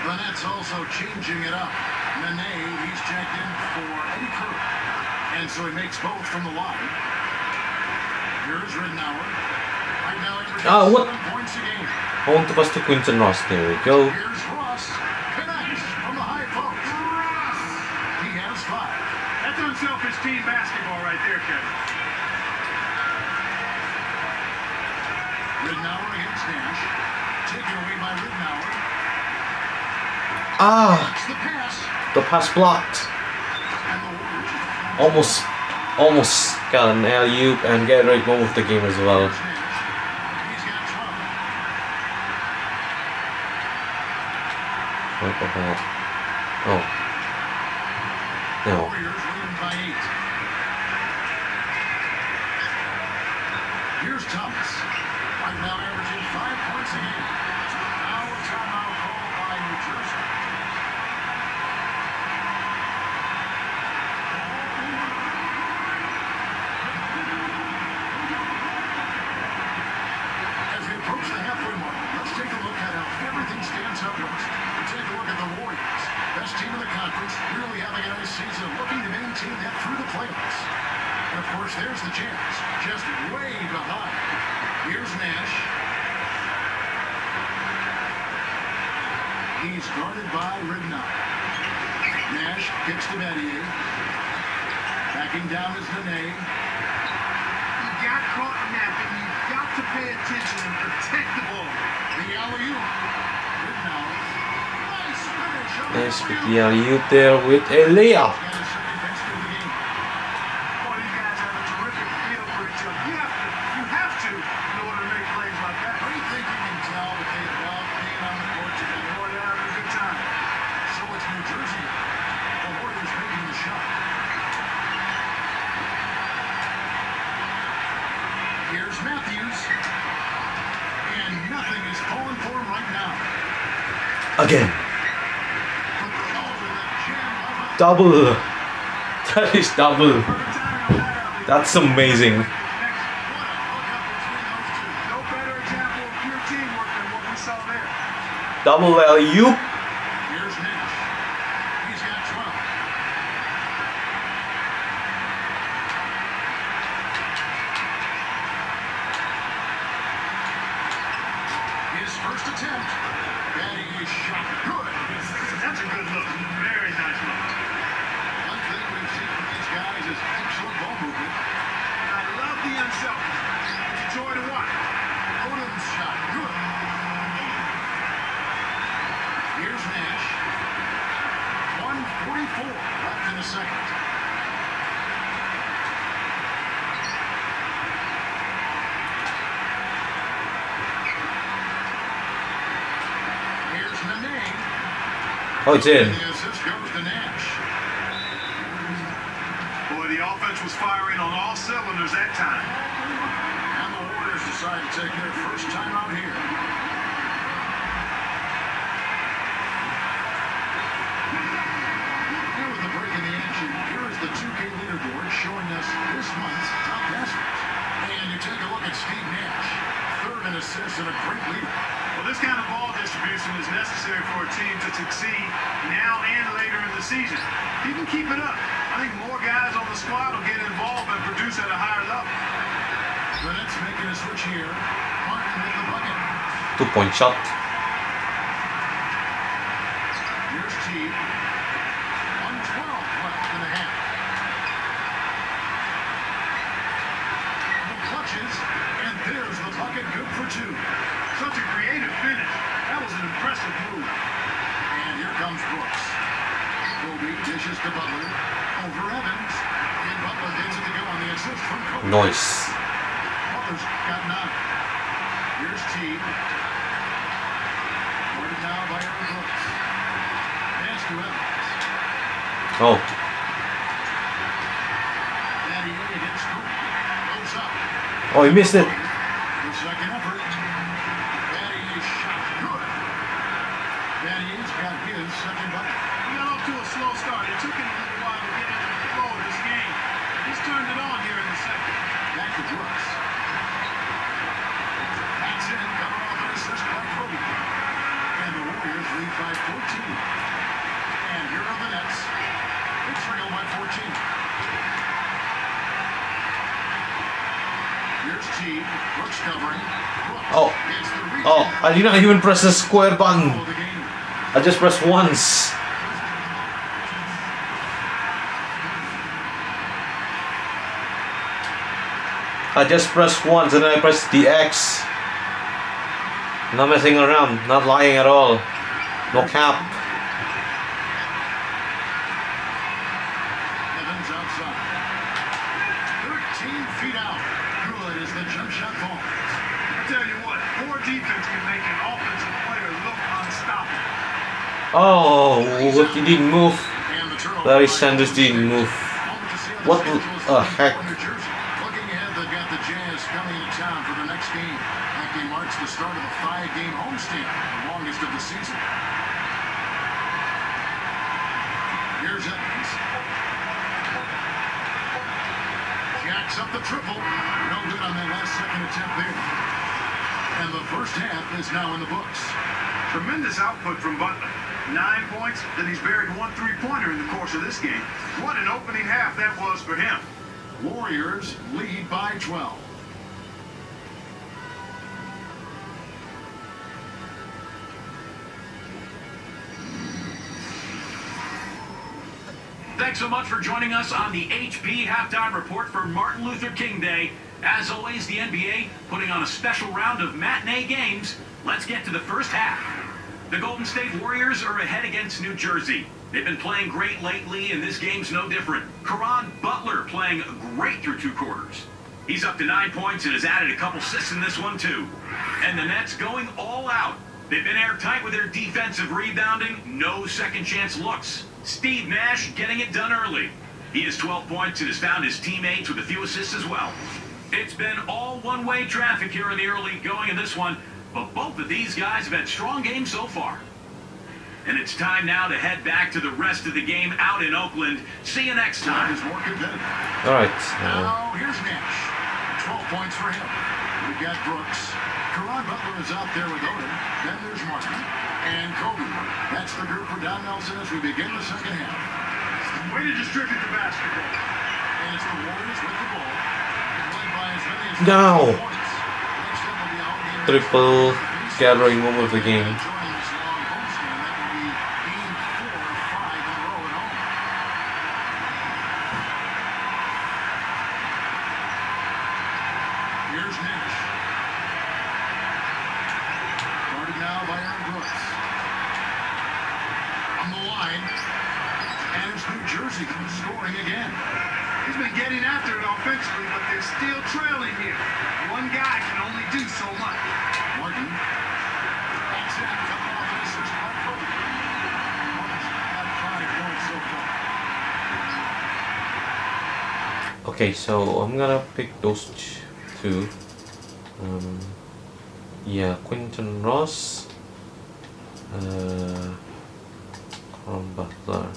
The Nets also changing it up. Nene, he's checked in for Eddie Curry. And so he makes both from the line. Here's Ridnour. Right now, averaging What? 7 points a game. I want to pass to Quinton Ross. There we go. Here's Ross. Connects from the high post. He has 5. That's unselfish team basketball right there, Kevin. Ridnour against Nash. Taken away by Ridnour. Ah, It's the pass. the pass blocked. And the Warriors. Almost got an alley-oop and get right one with the game as well. Here's Nash. He's got 12. What the hell? Oh. No. Warriors leading by 8. Here's Thomas. Right now averaging 5 points a game. Now a timeout call by New Jersey. As we approach the halfway mark, let's take a look at how everything stands up west. We take a look at the Warriors, best team in the conference, really having a nice season, looking to maintain that through the playoffs. And of course, there's the Jazz, just way behind. Here's Nash. He's guarded by Ridnour. Nash kicks to Matthie. Backing down is Nene. You got caught napping. You've got to pay attention and protect the ball. The alley-oop. Ridnour. Nice finish. on Nice the with alley-oop. the alley-oop there with a layup. Got his second best of the game. Boy, these guys have a terrific feel for each other. You have to in order to make plays like that. I think you can tell that they love being on the court together. Boy, they're having a good time. So it's New Jersey. The Warriors making the shot. Here's Matthews. And nothing is falling for him right now. Again. But over the jam of a Double. That is double. That's amazing. No better example of pure teamwork than what we saw there. Double alley-oop. Here's Nash. He's got 12. first attempt. Matthie is shot. Good. That's a good look. Very nice look. One thing we've seen from these guys is excellent ball movement. I love the unselfishness. It's a joy to watch. Odom's shot. Good. Here's Nash. 1:44 left in the second. Here's Nene. Oh, it's in. The assist goes to Nash. Boy, the offense was firing on all cylinders that time. And the Warriors decide to take their first time out here. Here with the break in the action, here is the 2K leaderboard showing us this month's top passers. And you take a look at Steve Nash, third in assists and a great leader. Well, this kind of ball distribution is necessary for a team to succeed now and later in the season. If you can keep it up, I think more guys on the squad will get involved and produce at a higher level. The Nets making a switch here. Martin with the bucket. 2-point shot. Here's T. 1:12 left in the half. The clutches, and there's the bucket, good for two. Such a creative finish. That was an impressive move. And here comes Brooks. Kobe dishes to Butler. Over Evans. And Butler gets it to go on the assist from Kobe. Nice. Butler's got 9. Here's T. Guarded now by Aaron Brooks. Pass to Evans. Oh, Matthie against Kobe. Goes up. oh, he missed it. The second effort. Mattie's shot. Good. Mattie's got his second bucket. He got off to a slow start. It took him a little while to get into the flow of this game. He's turned it on here in the second. Back to Brooks. That's in. Coming off an assist by Kobe. And the Warriors lead by 14. And here are the Nets. They trail by 14. Here's T. Brooks covering. Brooks Oh. gets the reach. Oh, I did not even press the square button. Of the game. I just pressed once. I just pressed once and then I pressed the X. Not messing around, not lying at all. No cap. Evans outside. 13 feet out. Good as the jump shot falls. I tell you what, poor defense can make an offensive player look unstoppable. Oh, look, he didn't move. And the turnover. Larry Sanders didn't move. What the heck? Looking ahead, they've got the Jazz coming into town for the next game. That game marks the start of a 5-game homestand, the longest of the season. Here's Evans. Jacks up the triple. No good on that last second attempt there. And the first half is now in the books. Tremendous output from Butler. 9 points, then he's buried 1 3-pointer in the course of this game. What an opening half that was for him. Warriors lead by 12. Thanks so much for joining us on the HP Halftime Report for Martin Luther King Day. As always, the NBA putting on a special round of matinee games. Let's get to the first half. The Golden State Warriors are ahead against New Jersey. They've been playing great lately, and this game's no different. Caron Butler playing great through 2 quarters. He's up to 9 points and has added a couple assists in this one, too. And the Nets going all out. They've been airtight with their defensive rebounding. No second-chance looks. Steve Nash getting it done early. He has 12 points and has found his teammates with a few assists as well. It's been all one-way traffic here in the early going of this one, but both of these guys have had strong games so far. And it's time now to head back to the rest of the game out in Oakland. See you next Time time. is more competitive. Alright. Now, here's Nash. 12 points for him. We've got Brooks. Caron Butler is out there with Odom. Then there's Martin. And Kobe. That's the group for Don Nelson as we begin the second half. Way to distribute the basketball. And it's the Warriors with the ball. Played by as many as No. 4 points. Next up will be our game. Triple. gathering moment of the game. Enjoying this long homestand. That will be game 4 of 5 in a row at home. Here's Nash. Guarded now by Aaron Brooks. On the line. And it's New Jersey scoring again. He's been getting after it offensively, but they're still trailing here. One guy can only do so much. Martin. That's it. Coming off an assist by Kobe. Martin's got 5 points so far. Okay, so I'm gonna pick those two. Yeah, Quinton Ross, Caron Butler.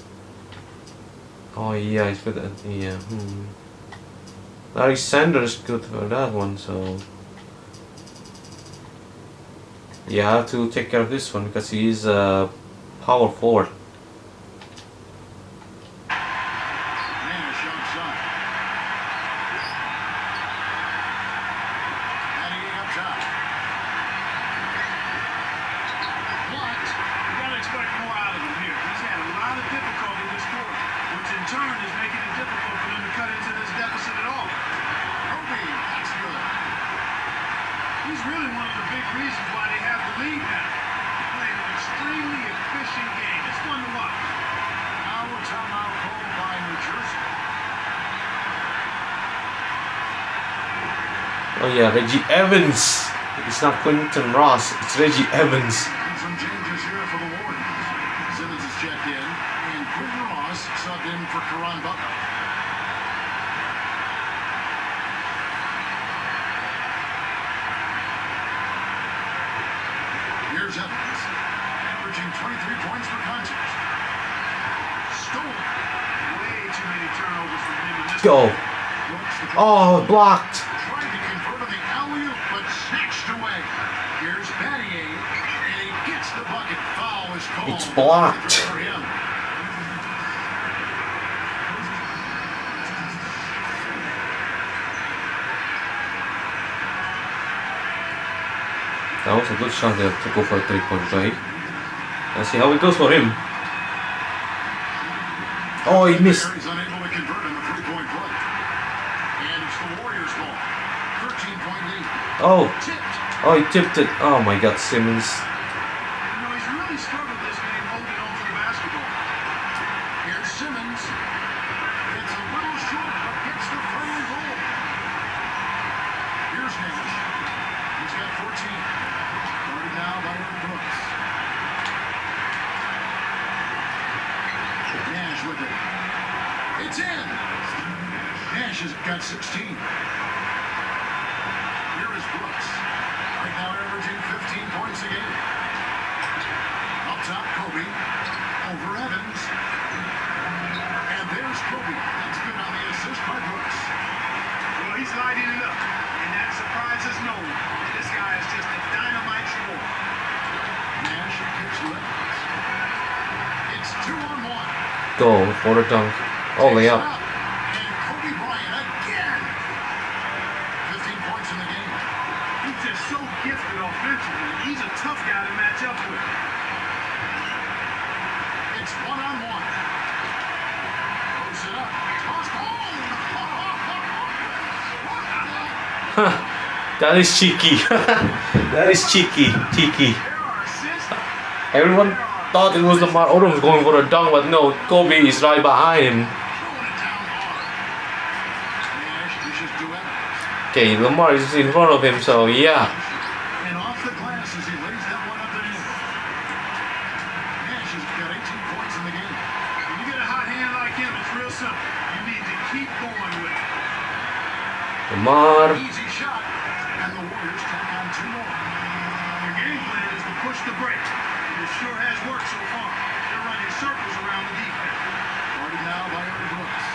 Oh yeah, it's good. Yeah. Larry Sanders is good for that one. So yeah, I have to take care of this one because he is a power forward. Nash outside. Matthie up top. Blocked. You gotta expect more out of him here. He's had a lot of difficulty this quarter, which in turn is making it difficult for them to cut into this deficit at all. Kobe. That's good. He's really one of the big reasons why they have the lead now. He's playing an extremely efficient game. It's fun to watch. Now a timeout called by New Jersey. Oh yeah, Reggie Evans. It's not Quinton Ross. It's Reggie Evans. And some changes here for the Warriors. Simmons is checked in, and Quinton Ross subbed in for Caron Butler. Here's Evans, averaging 23 points per contest. Stolen. Way too many turnovers from him in this Go. Brooks, the Oh, blocked. tried to convert on the alley-oop, but snatched away. Here's Matthie, and he gets the bucket. Foul is called. It's blocked. For him. That was a good shot there to go for a 3-point try. Let's see how it goes for him. Oh, he missed. He's unable to convert on the three-point play. And it's the Warriors' ball. 13-point lead. Oh, Tipped. oh, he tipped it. Oh my God, Simmons. You know, he's really struggled this game holding on to the basketball. Here's Simmons. It's a little short, but gets the final goal. Here's Nash. He's got 14. Guarded now by Aaron Brooks. Nash with it. It's in. Nash has got 16. Here is Brooks. Right now averaging 15 points a game. Up top, Kobe. Over Evans. And there's Kobe. That's good on the assist by Brooks. Well, he's lighting it up, and that surprises no one. This guy is just a dynamite scorer. Nash kicks to Evans. It's 2-on-1. Go for the dunk. Oh, layup. And Kobe Bryant again. 15 points in the game. He's just so gifted offensively. He's a tough guy to match up with. It's 1-on-1. Posts it up. Tossed home. That is cheeky. That is cheeky. Cheeky. There are assists. Everyone thought it was Lamar Odom going for a dunk, but no, Kobe is right behind him. Throwing it down hard. Nash dishes to Evans. Okay, Lamar is in front of him, so yeah. And off the glass as he lays that one up and in. Nash has got 18 points in the game. When you get a hot hand like him, it's real simple. You need to keep going with it. Lamar. Easy shot. And the Warriors tack on 2 more. Their game plan is to push the break. And it sure has worked so far. They're running circles around the defense. Guarded now by Aaron Brooks.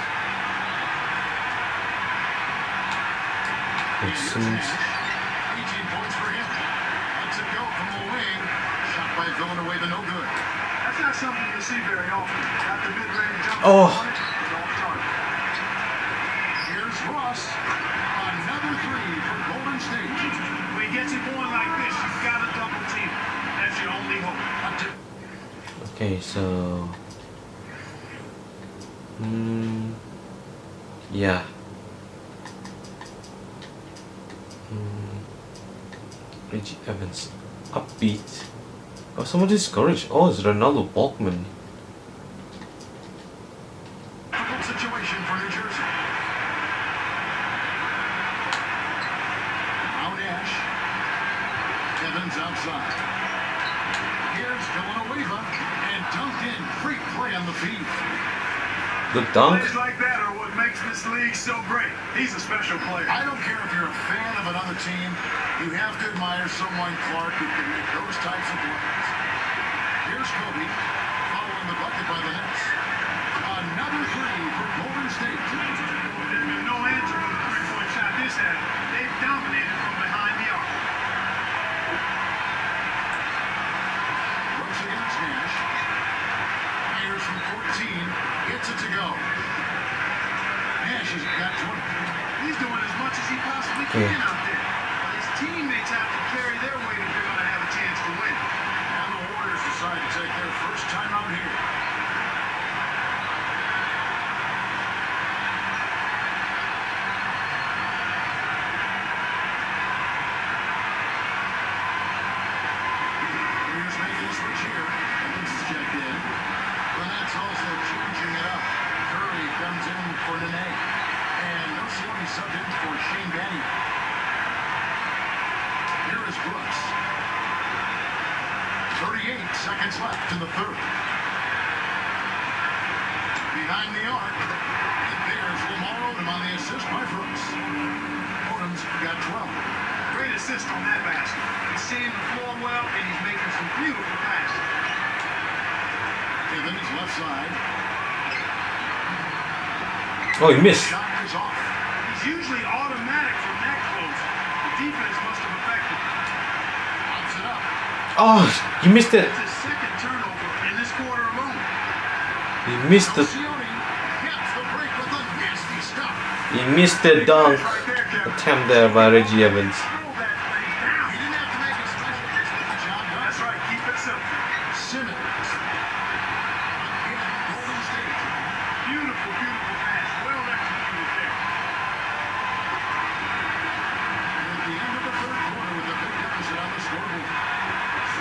It seems. 18 points for him. Lets it go from the wing. Shot by Villanueva, no good. That's not something you see very often. Got the mid-range jump Oh. on it, but off target. Here's Ross. Another 3 for Golden State. When he gets it going like this, you've got to double team. Okay, so yeah. Reggie Evans, upbeat. Oh, someone discouraged. Oh, it's Ronaldo Balkman. Difficult situation for New Jersey. Now Nash. Evans outside. Here's Villanueva and dunked in. Great play on the feed. Good dunk. Plays like that are what makes this league so great. He's a special player. I don't care if you're a fan of another team, you have to admire someone, Clark, who can make those types of plays. Here's Kobe, following the bucket by the Nets. Another three for Golden State. There's been no answer for the three-point shot this half. They've dominated from behind the arc. Works against Nash. Ayers from 14, gets it to go. Nash has got 20. He's doing as much as he possibly can out there. But his teammates have to carry their weight if they're going to have a chance to win. And the Warriors decide to take their first time out here. Warriors making a switch here. Evans is checked in. The Nets also changing it up. Curry comes in for Nene. And Nocioni subbed in for Shane Battier. Here is Brooks. 38 seconds left in the third. Behind the arc, there's Lamar Odom on the assist by Brooks. Odom's got 12. Great assist on that basket. He's seeing the floor well, and he's making some beautiful passes. Evans left side. Oh, he missed. Shot is off. He's usually automatic from that close. The defense must have affected him. Pops it up. Oh, he missed it. It's his second turnover in this quarter alone. He missed the. Nocioni gets the break with a nasty stop. He missed the dunk Right there, Kevin. attempt there by Reggie Evans. Throw that thing down. He didn't have to make it special. Just get the job done. That's right. Keep it simple. Simmons. Again, Golden State. Beautiful, beautiful pass. Well executed there. At the end of the third quarter with a big deficit on the scoreboard.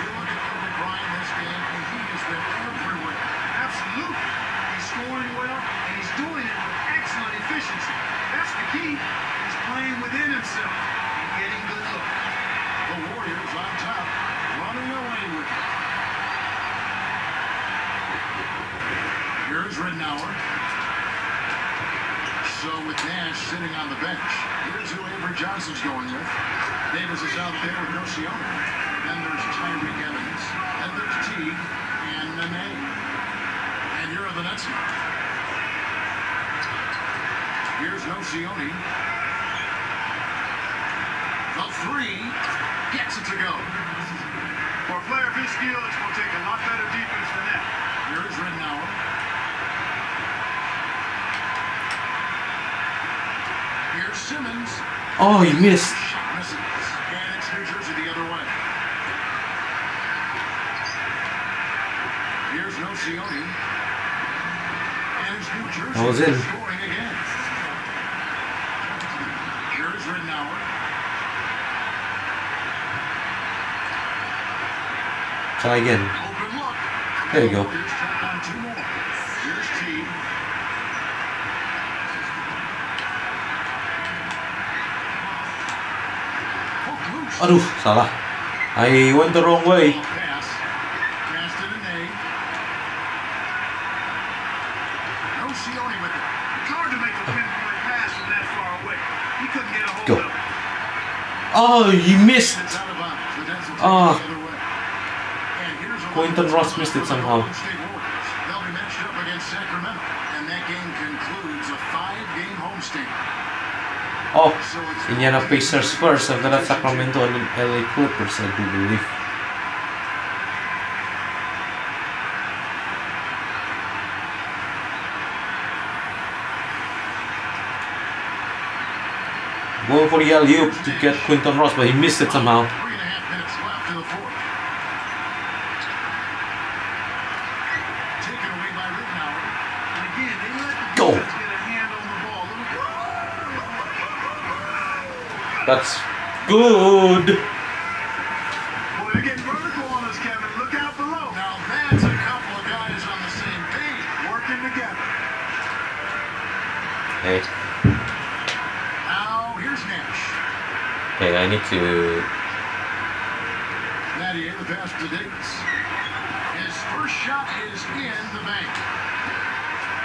You look at Kobe Bryant this game, and he has been everywhere. Absolutely. He's scoring well, and he's doing it with excellent efficiency. That's the key. He's playing within himself and getting good looks. The Warriors on top, running away with it. Here's Ridnour. So with Nash sitting on the bench, here's who Avery Johnson's going with. Davis is out there with Nocioni. Then there's Tyreek Evans. Then there's Teague and Nene. And here are the Nets now. Here's Nocioni. The three gets it to go. For a player of his skill, it's going to take a lot better defense than that. Here's Ridnour. Here's Simmons. Oh, he missed. Shot misses. And it's New Jersey the other way. Here's Nocioni. And it's New Jersey That was in. scoring again. Here's Ridnour. Try again. Open look. There you go. Here's tapped on two more. Here's Teague. Hook loose. Aduh, salah. I went the wrong way. Pass. Pass to Nene. Nocioni with it. It's hard to make a pinpoint pass from that far away. He couldn't get a hold Go. of it. Oh, he missed. It's out of bounds. The Nets will take Ah. it the other way. And here's a Quentin look Ross missed it for the somehow. Golden State Warriors. They'll be matched up against Sacramento. And that game concludes a 5-game homestand. Oh, So it's Indiana Pacers first, after that Sacramento and LA Clippers, I do believe. Going for the alley-oop to get Quentin Ross, but he missed it somehow. 3.5 minutes left in the fourth. That's good. Boy, they're getting vertical on us, Kevin. Look out below. Now that's a couple of guys on the same page. Working together. Hey, Now here's Nash. hey, I need to. Matthie, the pass to Davis. His first shot is in the bank.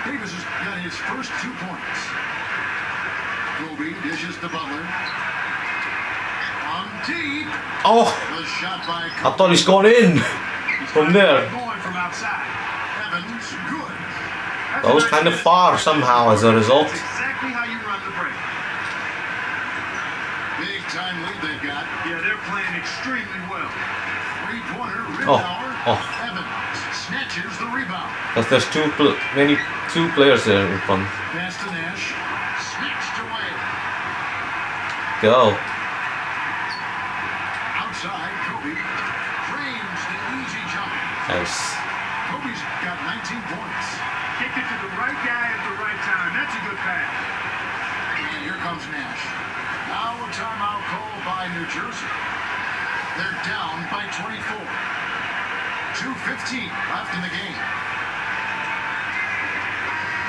Davis has got his first 2 points. Kobe dishes to Butler. On deep. Oh, The shot by I thought he's going in from there. Going from outside. Evans. Good. That was kind of far somehow as a result. That's exactly how you run the break. Big time lead they've got. Yeah, they're playing extremely well. 3-pointer. Oh, Ridnour. oh. Evans snatches the rebound. Because there's two players there in front. Pass to Nash. Snatched away. Go. Outside, Kobe frames the easy jump. Nice. Kobe's got 19 points. Kick it to the right guy at the right time. That's a good pass. And here comes Nash. Now a timeout call by New Jersey. They're down by 24. 2:15 left in the game.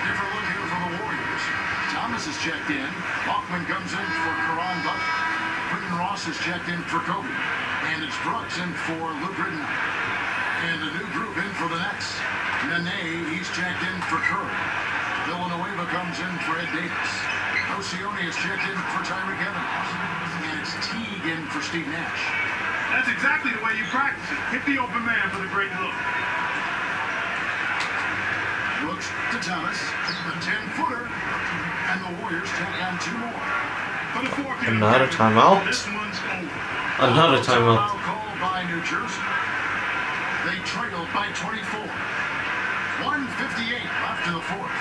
Different look here for the Warriors. Thomas is checked in. Bachman comes in for Karan Butler. Britton Ross is checked in for Kobe. And it's Brooks in for Luke Ridnour. And a new group in for the Nets. Nene, he's checked in for Curry. Villanueva comes in for Ed Davis. Oceone is checked in for Tyreek Evans. And it's Teague in for Steve Nash. That's exactly the way you practice it. Hit the open man for the great look. Looks to Thomas. A 10-footer. And the Warriors tack on 2 more. For the fourth Another timeout. This one's over. Another timeout. Called by New Jersey. They trailed by 24. 1:58 left in the fourth.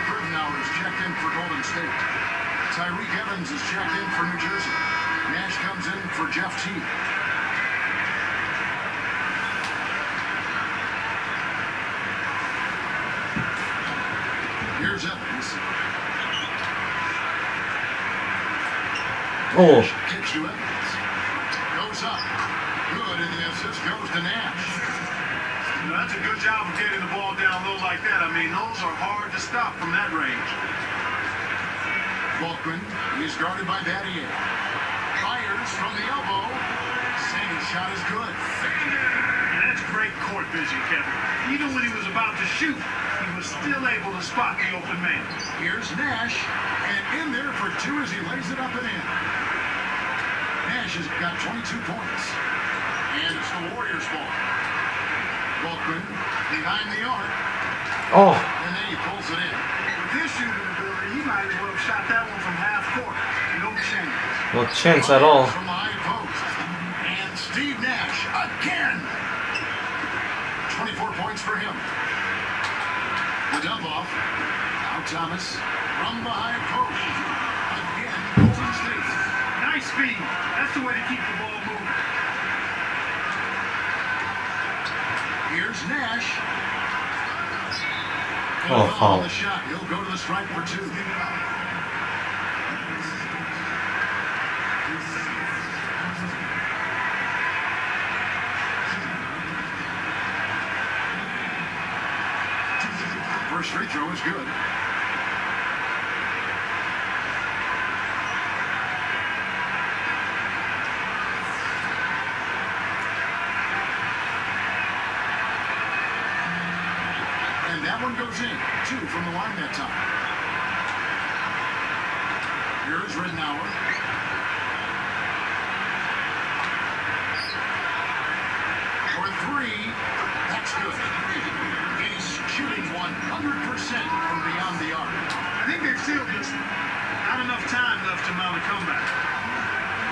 Ridnour is checked in for Golden State. Tyreek Evans is checked in for New Jersey. Nash comes in for Jeff Teague. Here's Evans. Oh, Kicks to Evans. Goes up. Good, and the assist goes to Nash. That's a good job of getting the ball down low like that. I mean, those are hard to stop from that range. Bachman, he's guarded by Battier. Fires from the elbow. Second shot is good. And that's great court vision, Kevin. Even when he was about to shoot, he was still able to spot the open man. Here's Nash, and in there for 2 as he lays it up and in. Nash has got 22 points. And it's the Warriors' ball. Bachman behind the arc, oh, and then he pulls it in. With his shooting ability, he might as well have shot that one from half court. No chance. no chance at all. From the high post. And Steve Nash again. 24 points for him. The dump off. Now Thomas from the high post. Again, Golden State. Nice speed. That's the way to keep the ball moving. Here's Nash. Oh, foul. The shot. He'll go to the strike for 2. First free throw is good. And that one goes in. 2 from the line that time. Here's Ridnour. For 3. That's good. He's shooting 100% from beyond the arc. I think there's still just not enough time left to mount a comeback.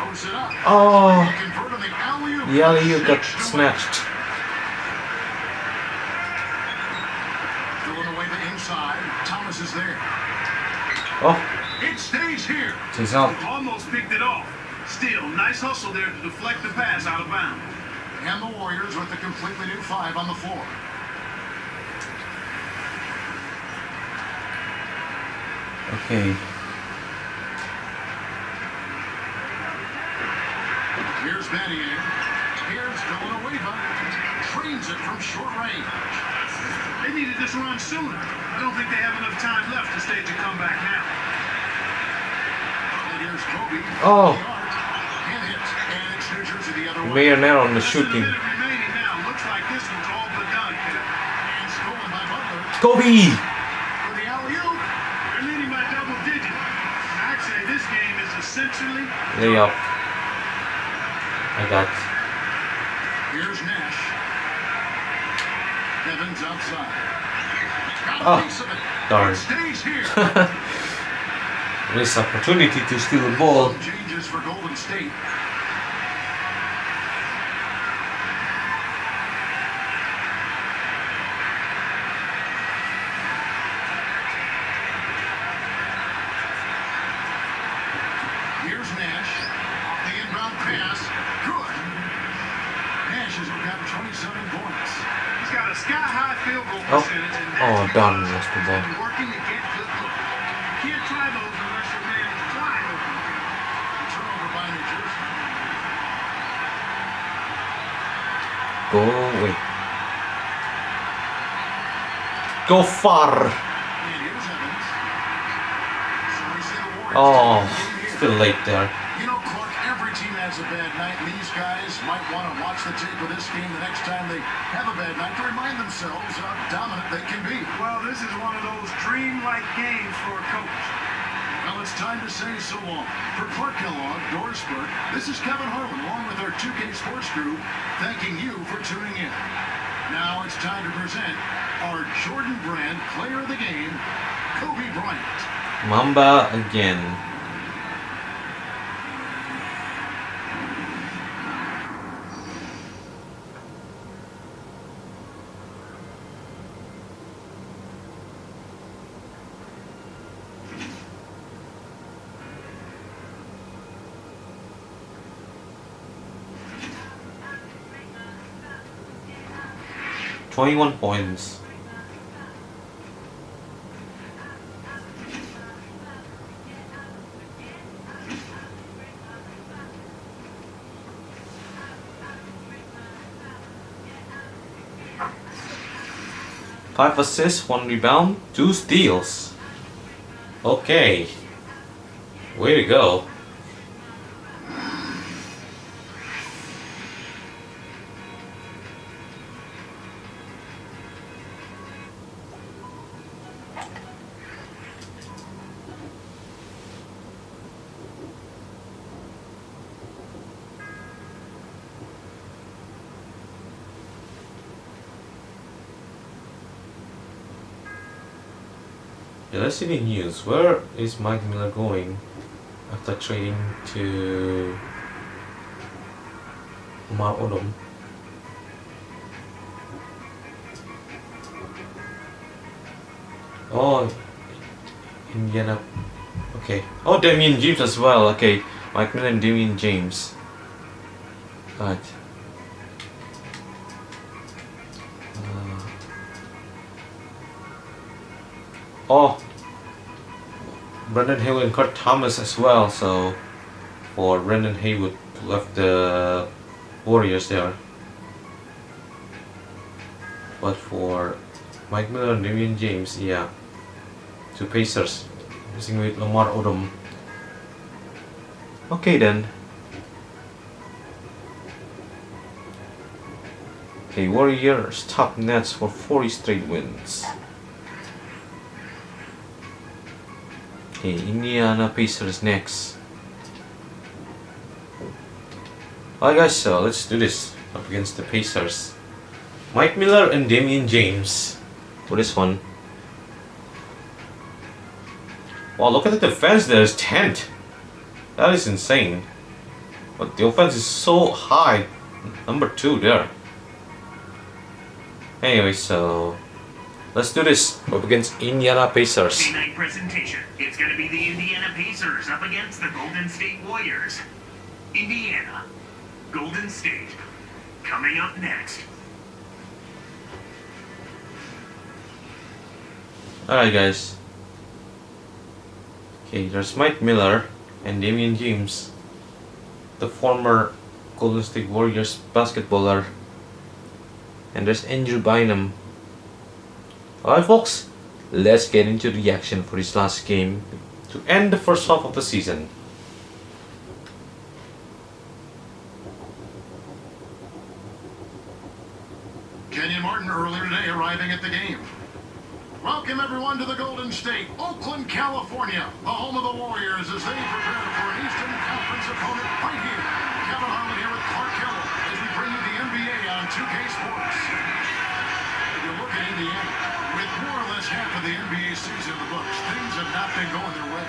Posts it up. Oh, They convert on the alley-oop. the alley-oop got Snatched away. snatched. Throwing away the inside. Thomas is there. Oh, It stays here. he's out. Almost picked it off. Still, nice hustle there to deflect the pass out of bounds. And the Warriors with a completely new 5 on the floor. Okay. Here's Matthie. Here's Villanueva. Trains it from short range. They needed this run sooner. I don't think they have enough time left to stage a comeback now. And here's Kobe. Oh. And hit. And it's New Jersey the other way. Mayor on the Less than a shooting. minute remaining now. Looks like this one's all but done, Pip. And stolen by Butler. Kobe! For the alley-oop. They're leading by double digits. I'd say this game is essentially Layup. I got. Here's Nash. Evans outside. Got a Oh, piece of it. darn. It stays here. Missed opportunity to steal the ball. Some changes for Golden State. Here's Nash. Off the inbound pass. Good. Nash has got 27 points. he's got a sky-high field goal Oh. percentage. And Oh, that's darn, because lost the he's ball. been working to get good look. You can't try those unless your man is wide open. Turnover by New Jersey. Go away. Go far. And here's Evans. So we see the Warriors Oh, taking the lead here. still late there. You know, Clark, every team has a bad night, and these guys might want to watch the tape of this game the next time they have a bad night to remind themselves how dominant they can be. Well, this is one of those dream-like games for a coach. Well, it's time to say so long. For Clark Kellogg, Doris Burke, this is Kevin Harlan, along with our 2K Sports crew, thanking you for tuning in. Now it's time to present our Jordan Brand Player of the Game, Kobe Bryant. Mamba again. "21 points. Five assists, 1 rebound, 2 steals. Okay. Way to go. Yeah, let's see the news. Where is Mike Miller going after trading to Omar Odom? Oh, Indiana. Okay. Oh, Damian James as well. Okay, Mike Miller and Damian James. Right. Oh, Brendan Haywood and Kurt Thomas as well. So for Brendan Haywood left the Warriors there, but for Mike Miller and Damian James, yeah, to Pacers, missing with Lamar Odom. Okay then. Okay, Warriors top Nets for 40 straight wins. Okay, Indiana Pacers next. Alright guys, so let's do this up against the Pacers. Mike Miller and Damian James for this one. Wow, look at the defense there, it's 10th. That is insane. But the offense is so high. Number 2 there. Anyway, so let's do this up against Indiana Pacers. Thursday night presentation. It's going to be the Indiana Pacers up against the Golden State Warriors. Indiana, Golden State, coming up next. Alright guys. Okay, there's Mike Miller and Damian James, the former Golden State Warriors basketballer. And there's Andrew Bynum. Alright folks, let's get into the action for this last game to end the first half of the season. Kenyon Martin earlier today arriving at the game. Welcome everyone to the Golden State, Oakland, California, the home of the Warriors as they prepare for an Eastern Conference opponent right here. Kevin Harlan here with Clark Kellogg as we bring you the NBA on 2K Sports. If you look at Indiana, with more or less half of the NBA season in the books, things have not been going their way.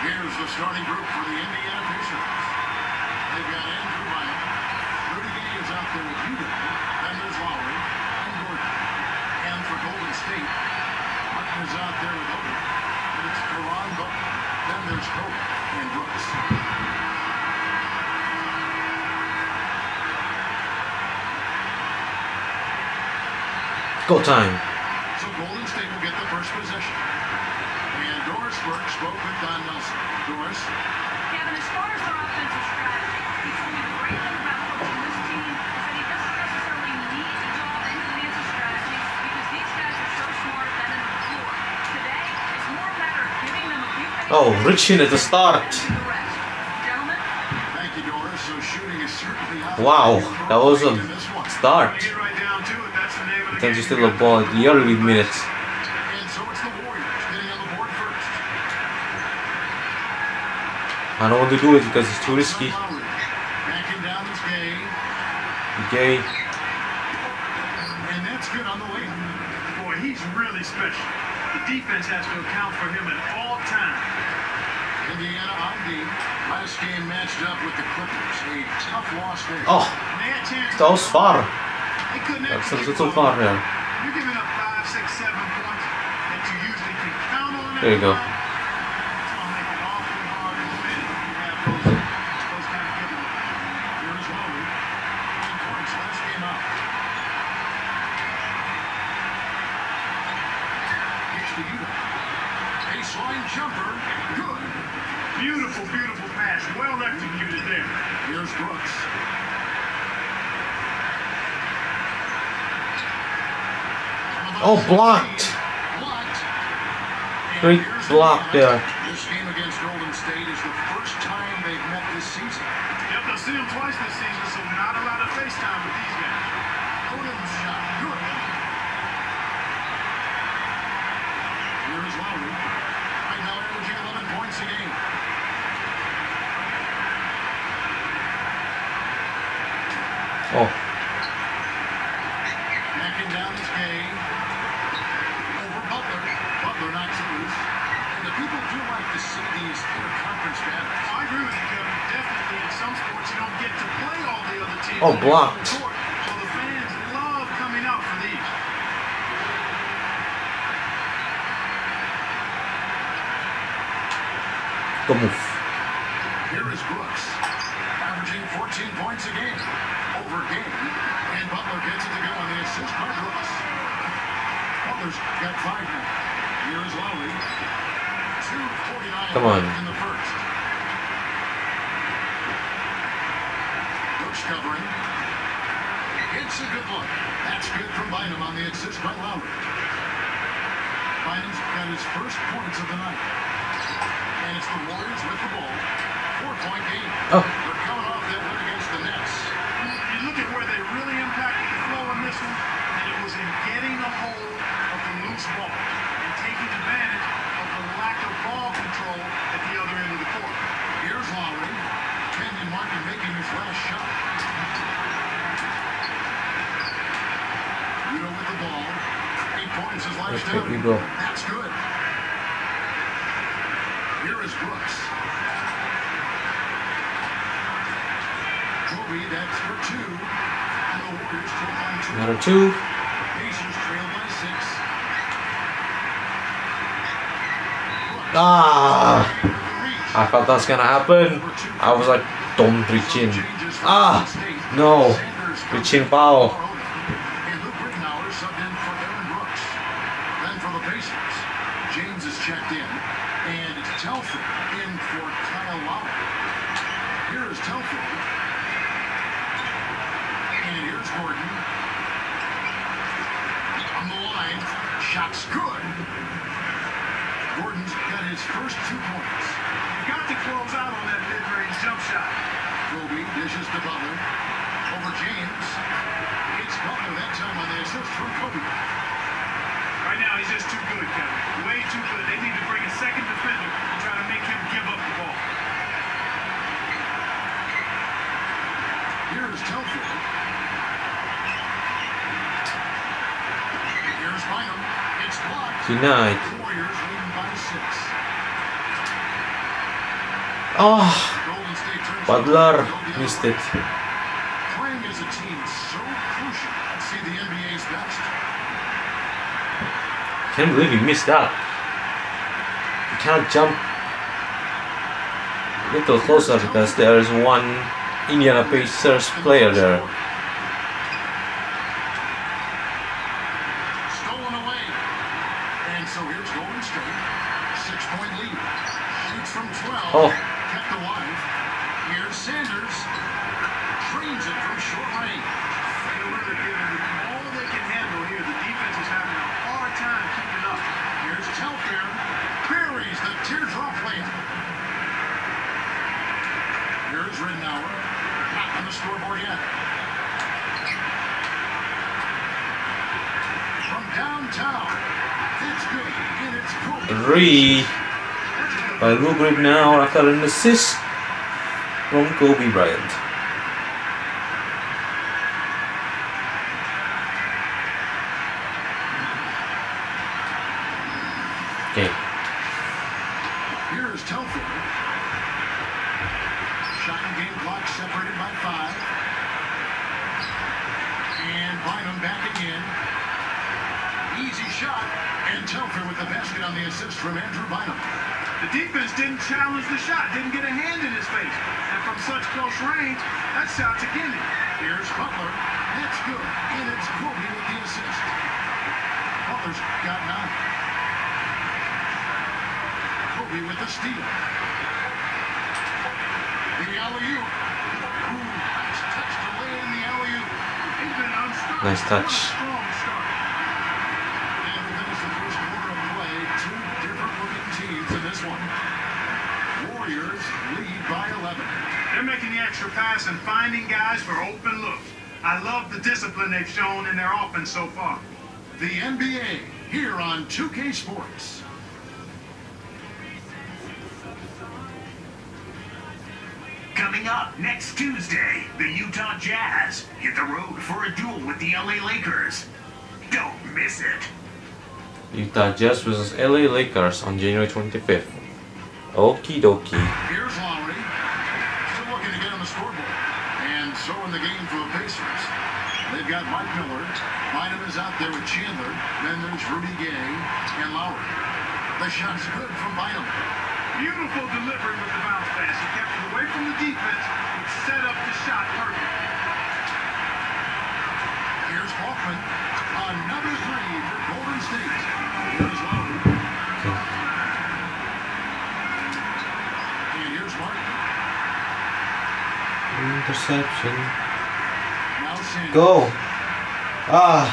Here's the starting group for the Indiana Pacers. They've got Andrew Bynum, Rudy Gay is out there with Udall, then there's Lowry and Gordon. And for Golden State, Martin is out there with Oden. It's Caron Butler. Then there's Kobe and Brooks. Go time. So Golden State will get the first possession. And Doris Burke spoke with Don Nelson. Doris? Kevin, as far as their offensive strategy, he told me the great thing about coaching this team is that he doesn't necessarily need to draw any fancy strategies because these guys are so smart at that end of the floor. Today, it's more a matter of giving them a few things. Oh, Richin at the start. Gentlemen, Thank you, Doris. So shooting is certainly out. Wow, that was a start. Get right down to it. That's the name of the Then game. just steal the ball at the early minutes. And so it's the Warriors getting on the board first. I don't want to do it because it's too risky. Lowry. Backing down is Gay. Gay. And that's good on the way. Boy, he's really special. The defense has to account for him at all times. Indiana on D. Last game matched up with the Clippers. A tough loss there. Oh, They had a chance that was far. They couldn't That's execute so well. far there. You're giving up 5, 6, 7 points that you usually can count on. There you go. It's going to make it awfully hard to win if you have those kind of giveaways. Here's Lowry. 9 points last game out. Gets to Utah. Baseline jumper. Good. Beautiful, beautiful pass. Well executed there. Here's Brooks. Oh, blocked. Blocked. And Great here's block Indiana. there. This game against Golden State is the first time they've met this season. Yep, they'll see him twice this season, so not a lot of FaceTime with these guys. Oden's shot. Good. Here's Lowry. Right now averaging 11 points a game. Oh, Backing down is Gay. Over Butler. Butler knocks it loose. And the people do like to see these interconference battles. I agree with you, Kevin. Definitely in some sports you don't get to play all the other teams. Oh, on the blocked. court, so the fans love coming out for these. good move. Here is Brooks. Averaging 14 points a game. Over game. And Butler gets it to go on the assist by Brooks. Butler's got 5 now. Here is Lowry. 2:49 Come on. left in the first. Brooks covering. It's a good look. That's good from Bynum on the assist by Lowry. Bynum's got his first points of the night. And it's the Warriors with the ball. 4-point game. Oh. They're coming off that win against the Nets. You look at where they really impacted the flow in this one, and it was in getting a hold of the loose ball and taking advantage of the lack of ball control at the other end of the court. Here's Lowry. Kenyon Martin making his last shot. Udo with the ball. 8 points is last Okay, out. Udo. That's good. Here is Brooks. Kobe, that's for 2. And the Warriors trail by 2. Another 2. Pacers trail by 6. Ah, I thought that's gonna happen. I was like, don't reach in. Ah, no. Reach in foul. And Luke Rittenauer subbed in for Aaron Brooks. Then for the Pacers, James is checked in. And it's Telford in for Kyle Lowry. Here is Telford. Here's Gordon. On the line. Shot's good. Gordon's got his first 2 points. You got to close out on that mid-range jump shot. Kobe dishes to Butler. Over James. It's Butler that time on the assist from Kobe. Right now, he's just too good, Kevin. Way too good. They need to bring a second defender and try to make him give up the ball. Here's Telford. Here's Bynum. It's blocked. Denied. Warriors leading by 6. Oh, Golden State turns Butler to go the missed other it. way. Playing as a team is so crucial to see the NBA's best. Can't believe he missed that. You can't jump a little closer because there is one Indiana Pacers player there. Stolen away. And so here's Golden State. 6-point lead. Shoots from 12. Oh. Kept alive. Here's Sanders. Trains it from short range. They're really giving them all they can handle here. The defense is having a hard time keeping up. Here's Telfair. Buries the teardrop layup. Here's Ridnour. Not on the scoreboard yet. From downtown. It's good. And it's Kobe. Three by Lou Grip now after an assist from Kobe Bryant. Okay. Here's Telford. Shot and game clock separated by 5. And Bynum backing in. Easy shot. And Telford with the basket on the assist from Andrew Bynum. The defense didn't challenge the shot, didn't get a hand in his face. And from such close range, that shot's a gimme. Here's Butler. That's good. And it's Kobe with the assist. Butler's got 9. Kobe with the steal. The alley-oop. Ooh, nice touch to lay in the alley-oop. He's been unstoppable. Nice touch. Strong start. And we finish the first quarter of play. 2 different looking teams in this one. Warriors lead by 11. They're making the extra pass and finding guys for open looks. I love the discipline they've shown in their offense so far. The NBA here on 2K Sports. Coming up next Tuesday, the Utah Jazz hit the road for a duel with the LA Lakers. Don't miss it. Utah Jazz vs LA Lakers on January 25th. Okie dokie. Here's Lowry. Still looking to get on the scoreboard. And so in the game for the Pacers. They've got Mike Miller. Bynum is out there with Chandler. Then there's Rudy Gay and Lowry. The shot's good from Bynum. Beautiful delivery with the bounce pass. He kept it away from the defense, which set up the shot perfect. Here's Hoffman. Another 3 for Golden State. Here's Lowry. And here's Martin. Interception. Now Sanders. Go. Ah.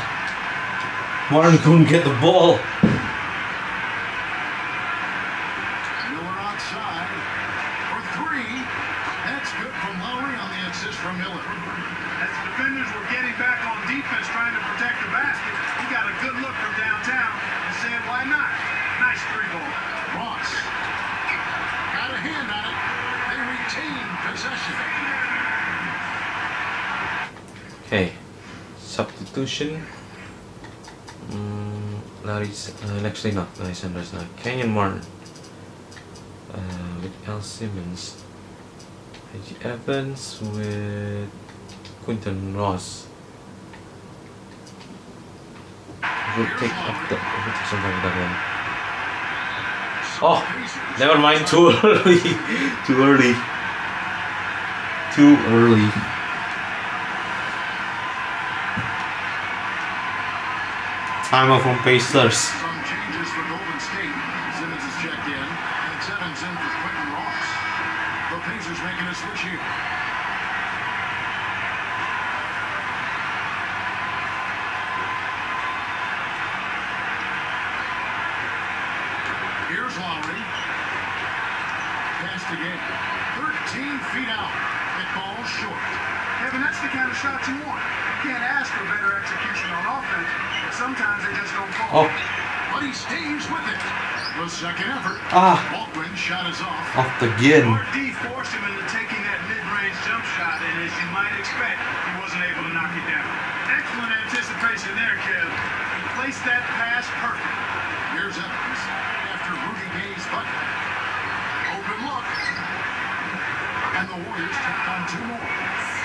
Martin couldn't get the ball. Miller outside for 3. That's good from Lowry on the assist from Miller. As the defenders were getting back on defense trying to protect the basket, he got a good look from downtown and said, why not? Nice 3-ball. Ross got a hand on it. They retain possession. Okay. Substitution. Actually not. Larry Sanders not. Kenyon Martin. With Al Simmons. Reggie Evans with Quinton Ross. We'll take up the something like that one. Oh, never mind. Too early. Too early. Too early. Timeout from Pacers. Some changes for Golden State. Simmons is checked in, and it's Evans in for Quentin Ross. The Pacers making a switch here. feet out. It falls short. Kevin, that's the kind of shot you want. You can't ask for better execution on offense, but sometimes they just don't fall. Oh, But he stays with it. The second effort. Baldwin's shot is off. off again. RD forced him into taking that mid-range jump shot, and as you might expect, he wasn't able to knock it down. Excellent anticipation there, Kev. He placed that pass perfect. Here's Evans after Rudy Gay's bucket. Open look. And the Warriors take on 2 more.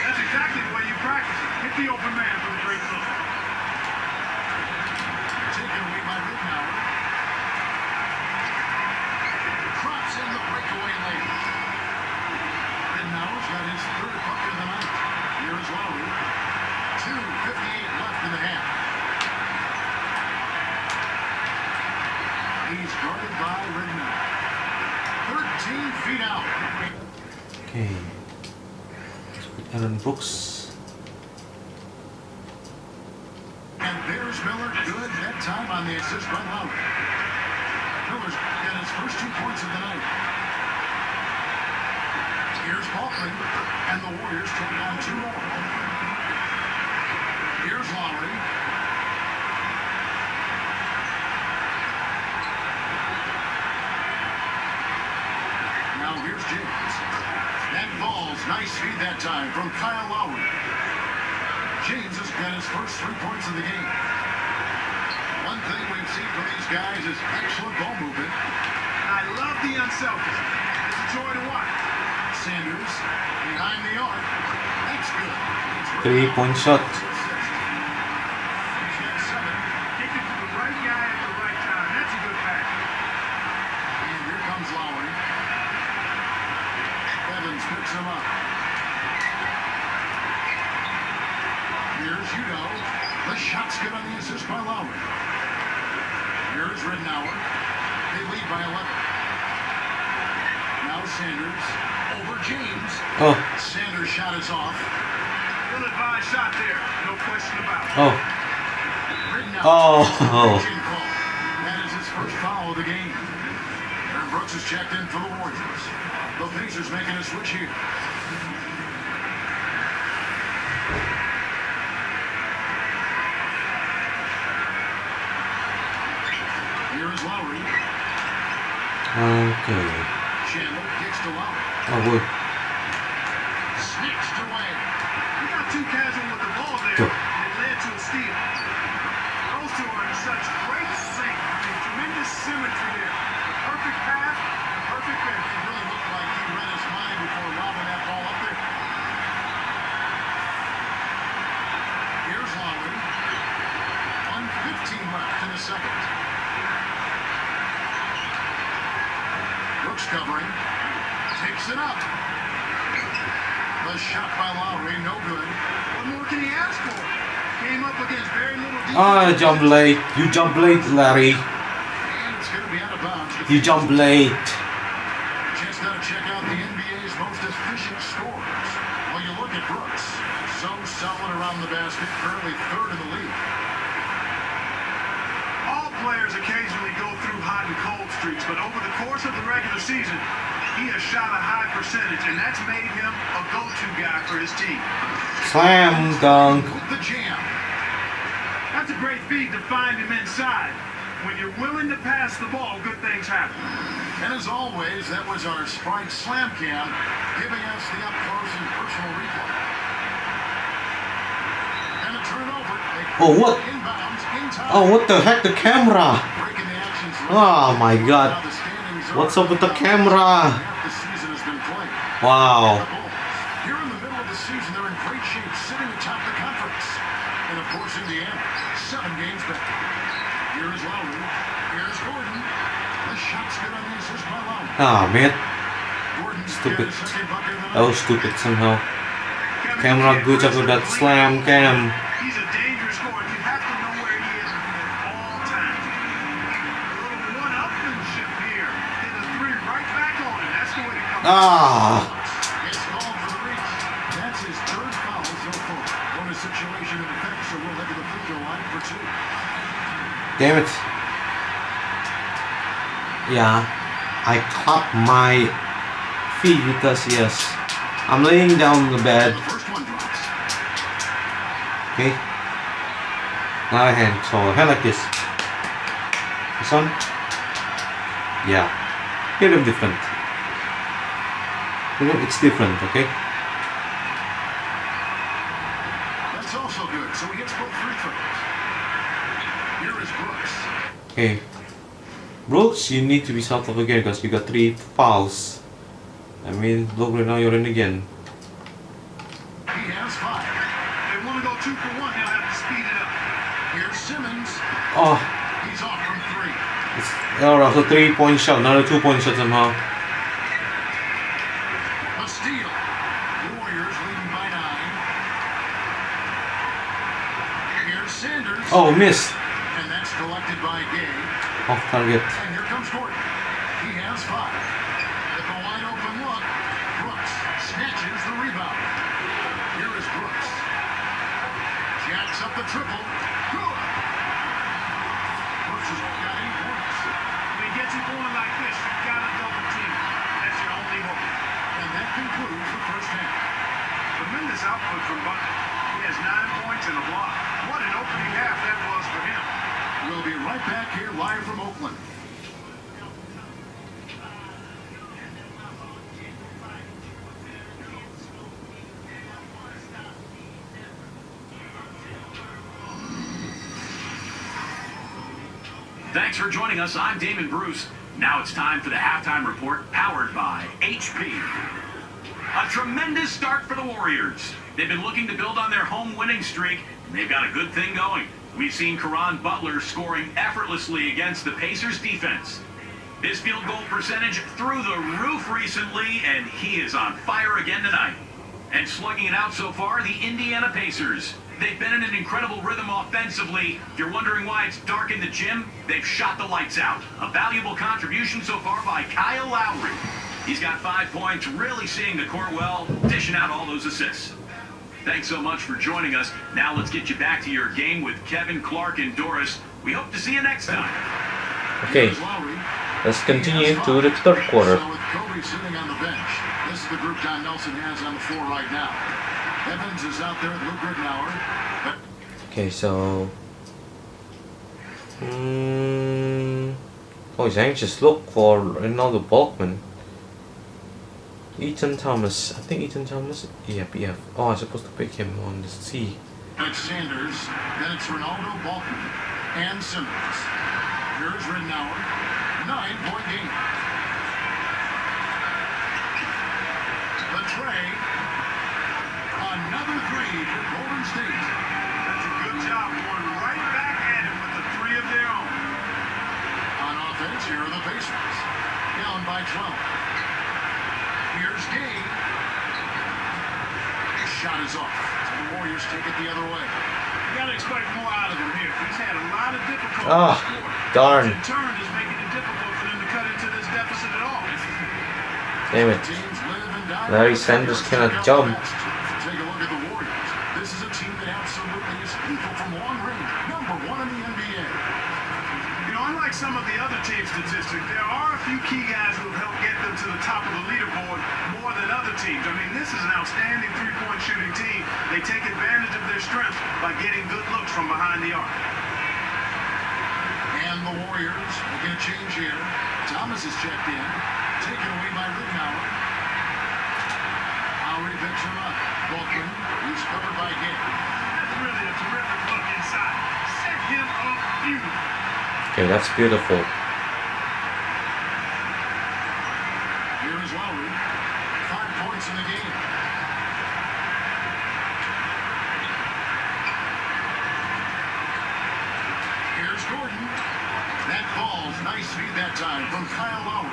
That's exactly the way you practice it. Hit the open man for the great look. Taken away by Rittenauer. Drops in the breakaway lane. Rittenauer's got his 3rd bucket of the night. Here is Lowry. 2:58 left in the half. He's guarded by Rittenauer. 13 feet out. Okay. Let's put Aaron Brooks. And there's Miller, good that time on the assist by Lowry. Miller's got his first 2 points of the night. Here's Faulkner, and the Warriors take on 2 more. Here's Lowry. Now here's James. That falls. Nice feed that time from Kyle Lowry. James has got his first 3 points of the game. One thing we've seen from these guys is excellent ball movement. I love the unselfishness. It's a joy to watch. Sanders behind the arc. That's good. It's 3-point shot. He's got 7. Kick it to the right guy at the right time. That's a good pass. And here comes Lowry. Evans picks him up. Here's Udo. The shot's good on the assist by Lowry. Here's Rittenauer. They lead by 11. Now Sanders over James. Oh, Sanders' shot is off. Ill-advised shot there. No question about it. oh, Rittenauer. Oh. Infraction call. That is his first foul of the game. Aaron Brooks is checked in for the Warriors. The Pacers making a switch here. Here is Lowry. okay. Chandler kicks to Lowry. Oh, good. Snatched away. He got too casual with the ball there, Sure. and it led to a steal. Those two are in such great sync. I mean, tremendous symmetry there. Perfect pass, perfect finish. It really looked like he read his mind before lobbing that ball up there. Here's Lowry. 1:15 left in the second. Brooks covering. Takes it up. The shot by Lowry, no good. What more can he ask for? Came up against very little defense. Ah, jump late. You jump late, Larry. And it's going to be out of bounds. You jump late. Just got to check out the NBA's most efficient scorers. Well, you look at Brooks. So solid around the basket, currently 3rd in the league. All players occasionally go through hot and cold streaks, but over the course of the regular season, he has shot a high percentage, and that's made him a go-to guy for his team. Slam dunk. With the jam. That's a great feat to find him inside. When you're willing to pass the ball, good things happen. And as always, that was our Sprite Slam Cam, giving us the up-close and personal replay. And a turnover. Oh, what? Inbounds, in time. Oh, what the heck? The camera. Breaking the actions. Oh, my God. Now the standings are- What's up with the camera? Half the season has been played. Wow. Here in the middle of the season, they're in great shape, sitting atop the conference. And of course, Indiana, 7 games back. Here is Lowry. Here's Gordon. The shot's good on the assist by Lowry. Ah, man. Gordon's Stupid. got his second bucket of the That night. was stupid somehow. Kevin, Camera you good can't after that pressure slam clean. cam. He's a dangerous scorer. You have to know where he is at all times. A little one-upmanship here. Hit a 3 right back on him. That's the way to come. Ah. It's called for the reach. That's his 3rd foul so far. Bonus situation in effect, so we'll head to the free throw line for 2. Damn it. Yeah. I clap my feet because yes. I'm laying down on the bed. The first one drops. Okay. Another hand. So a hand like this. This one. Yeah. Bit of different. You know, it's different. Okay. That's also good. So he hits both free throws. Here is Brooks. Okay. Brooks, you need to be settled again because you got 3 fouls. I mean, look right now you're in again. He has 5. They want to go 2 for 1. They'll have to speed it up. Here's Simmons. Oh, He's off from 3. it's also 3-point shot, not a 2-point shot somehow. A steal. Warriors leading by 9. Here's Sanders. Oh, missed. And that's collected by Gay. Off target. And here comes Gordon. He has 5. At the wide open look, Brooks snatches the rebound. Here is Brooks. Jacks up the triple. Good. Brooks has got 8 points. When he gets it going like this, you've got to double team. That's your only hope. And that concludes the first half. Tremendous output from Butler. He has 9 points and a block. What an opening half that was for him. We'll be right back here live from Oakland. Thanks for joining us. I'm Damon Bruce. Now it's time for the halftime report powered by HP. A tremendous start for the Warriors. They've been looking to build on their home winning streak, and they've got a good thing going. We've seen Caron Butler scoring effortlessly against the Pacers defense. His field goal percentage through the roof recently, and he is on fire again tonight. And slugging it out so far, the Indiana Pacers. They've been in an incredible rhythm offensively. If you're wondering why it's dark in the gym, they've shot the lights out. A valuable contribution so far by Kyle Lowry. He's got 5 points, really seeing the court well, dishing out all those assists. Thanks so much for joining us. Now let's get you back to your game with Kevin, Clark, and Doris. We hope to see you next time. Okay, Here's Lowry. let's continue to the third quarter. So with Kobe sitting on the bench, this is the group Don Nelson has on the floor right now. Evans is out there with Luke Rittenauer. Okay, so oh, he's anxious look for Ronaldo Balkman. Ethan Thomas. I think Ethan Thomas. Yeah. Oh, I'm supposed to pick him on the C. It's Sanders. Then it's Ronaldo, Balkman, and Simmons. Here's Rittenauer. 9-point game. The tray. Another 3 for Golden State. That's a good job going right back at him with the 3 of their own. On offense, here are the Pacers. Down by 12. Here's Gay. His shot is off. The Warriors take it the other way. You got to expect more out of him here. He's had a lot of difficulty Ah, scoring. darn. In turn, is making it difficult for them to cut into this deficit at all. Damn it. Teams live and die. Larry Sanders cannot jump. Take a look at the Warriors. This is a team that absolutely is lethal from long range. Number 1 in the NBA. You know, unlike some of the other team statistics, there are a few key guys who have helped get them to the top of the leaderboard more than other teams. I mean, this is an outstanding three-point shooting team. They take advantage of their strength by getting good looks from behind the arc. And the Warriors making a change here. Thomas is checked in. Taken away by Rittenauer. Lowry picks him up. Balkman, he's covered by Gay. That's really a terrific look inside. Set him up beautiful. Okay, that's beautiful. Here is Lowry. 5 points in the game. Here's Gordon. That ball's nice feed that time from Kyle Lowry.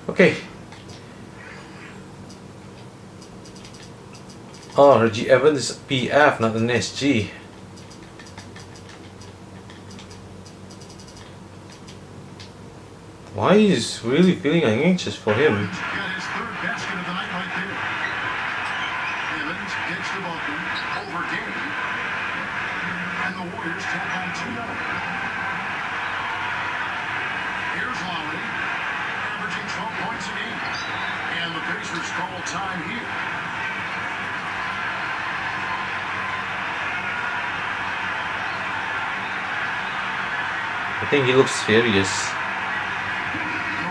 Okay. Oh, Reggie Evans is PF, not an SG. Why is really feeling anxious for him? Got his 3rd basket of the night right there. Evans gets the Balkman over Gay. And the Warriors tap on 2 more. Here's Lowry, averaging averaging 12 points a game. And the Pacers call time here. I think he looks serious.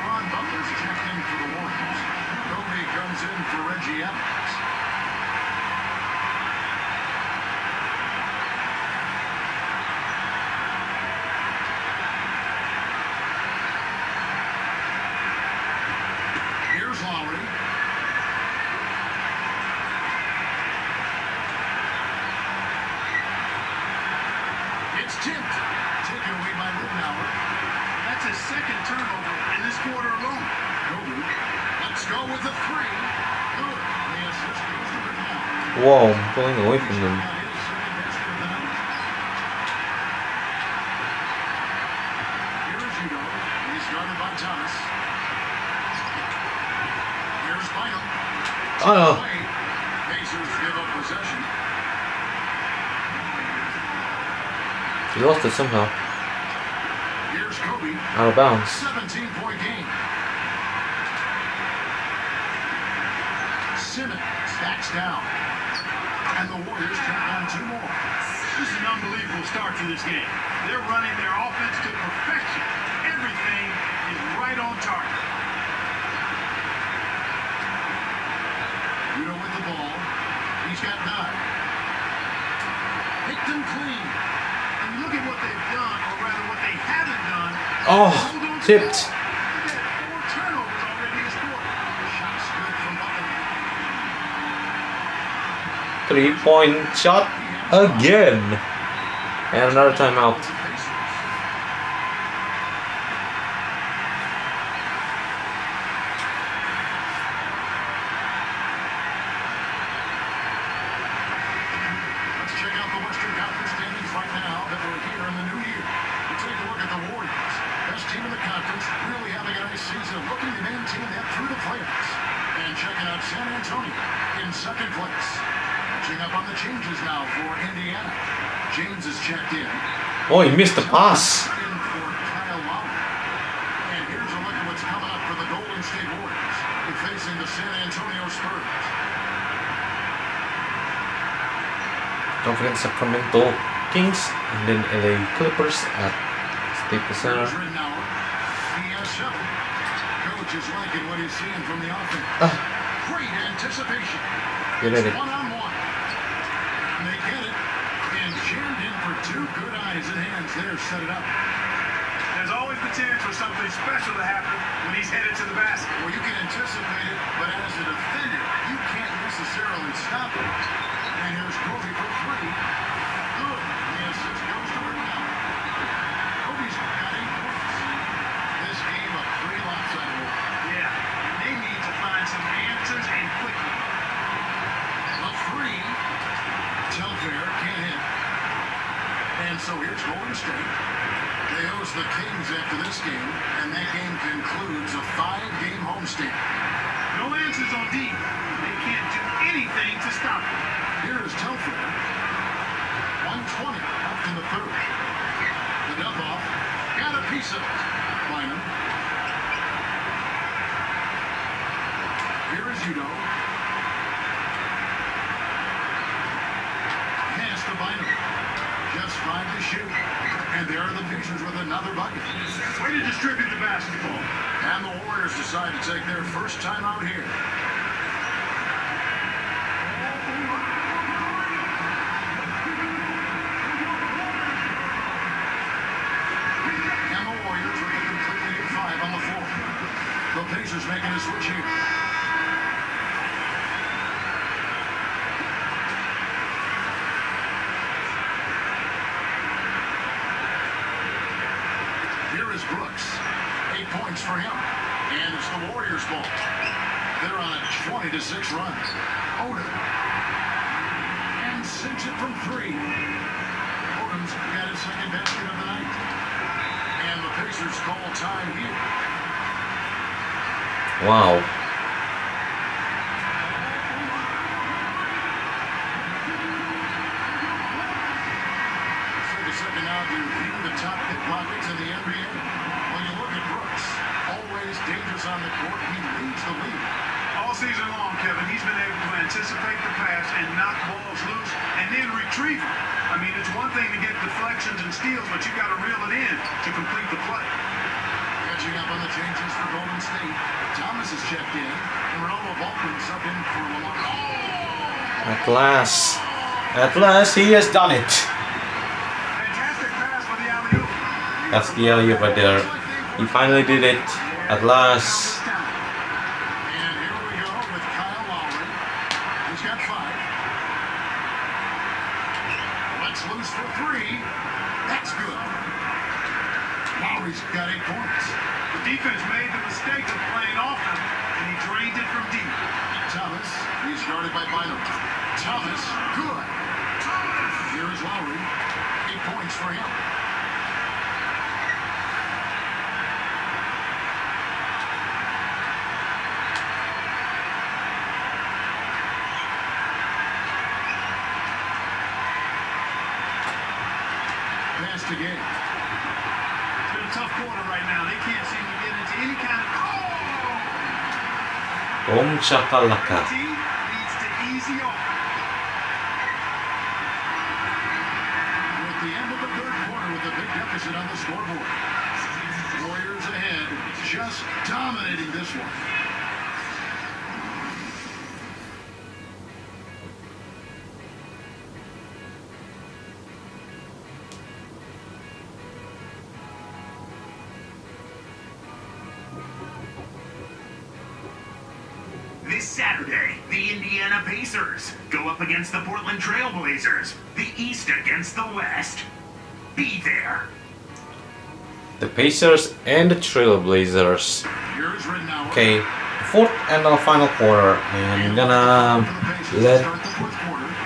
Ron Butler's checked in for the Warriors. Kobe comes in for Reggie Evans. Here's Lowry. It's tipped. Taken away by Rittenauer. That's his second turnover in this quarter alone. Kobe. Let's go with the three. Good. The assist goes to Rittenauer. Wow, I'm pulling away from them. Got his second basket of the night. Here is Udo. He's guarded by Thomas. Here's Bynum. Oh, Pacers give up possession. he lost it somehow. Here's Kobe. Out of bounds. 17-point game. Simmons stacks down. And the Warriors track down two more. This is an unbelievable start to this game. They're running their offense to perfection. Everything is right on target. Udo with the ball. He's got 9. Picked him clean. And you look at what they've done, or rather what they haven't done. Oh, Hold on to tipped. the ball. Look at that, 4 turnovers already this quarter. Shots good from Butler. 3-point shot again. And another timeout. Pacers. Let's check out the Western Conference standings right now that we're here in the new year. We take a look at the Warriors. Best team in the conference, really having a nice season, looking to maintain that through the playoffs. And checking out San Antonio in second place. Catching up on the changes now for Indiana. James is checked in. Oh, he missed the pass. In for Kyle Lowry. And here's a look at what's coming up for the Golden State Warriors. They're facing the San Antonio Spurs. Don't forget Sacramento Kings and then LA Clippers at Staples Center. Here's Rittenauer. He has 7. Coach is liking what he's seeing from the offense. Great anticipation. Get at it. It's one-on-one. And they get it. And jammed in for 2 good eyes and hands there. Set it up. There's always the chance for something special to happen when he's headed to the basket. Well, you can anticipate it, but as a defender, you can't necessarily stop it. And here's Kobe for 3. Good. The assist goes to Rittenauer. Kobe's got 8 points. This game a pretty lopsided one. Yeah, they need to find some answers and quickly. The 3. Telfair can't hit. And so here's Golden State. They host the Kings after this game, and that game concludes a 5-game homestand. No answers on D. They can't do anything to stop him. Here is Telfair. 1:20 left in the third. The dump off. Got a piece of it. Bynum. Here is Udo. Pass to Bynum. Just 5 to shoot. And there are the Pacers with another bucket. Way to distribute the basketball. And the Warriors decide to take their first time out here. And the Warriors with a completely new 5 on the floor. The Pacers making a switch here. Here is Brooks. 8 points for him. And it's the Warriors' ball. They're on a 20-6 run. Odom. And sinks it from 3. Odom's got his second basket of the night. And the Pacers call time here. Wow. So the second out to view the top pickpockets in the NBA. When you look at Brooks, always always dangerous on the court. He leads the league. All season long, Kevin, he's been able to anticipate the pass and knock balls loose and then retrieve them. I mean, it's one thing to get deflections and steals, but you got to reel it in to complete the play. Catching up on the changes for Golden State. Thomas is checked in, and Ronaldo Baldwin's up in for Lamar. At last, he has done it. Fantastic pass for the alley-oop. That's the alley-oop right there. He finally did it. At last. And here we go with Kyle Lowry. He's got 5. Let's loose for 3. That's good. Lowry's got 8 points. The defense made the mistake of playing off him, and he drained it from deep. Thomas, he's guarded by Bynum. Thomas, good. Here is Lowry. 8 points for him. Pass to Gay. It's been a tough quarter right now. They can't seem to get into any kind of... Boom shakalaka. Leads to easy off. We're at the end of the third quarter with a big deficit on the scoreboard. Warriors ahead, just dominating this one. This Saturday, the Indiana Pacers go up against the Portland Trail Blazers. The East against the West. Be there. The Pacers and the Trailblazers. Here's Ridnour. Okay, fourth and final quarter, and I'm gonna let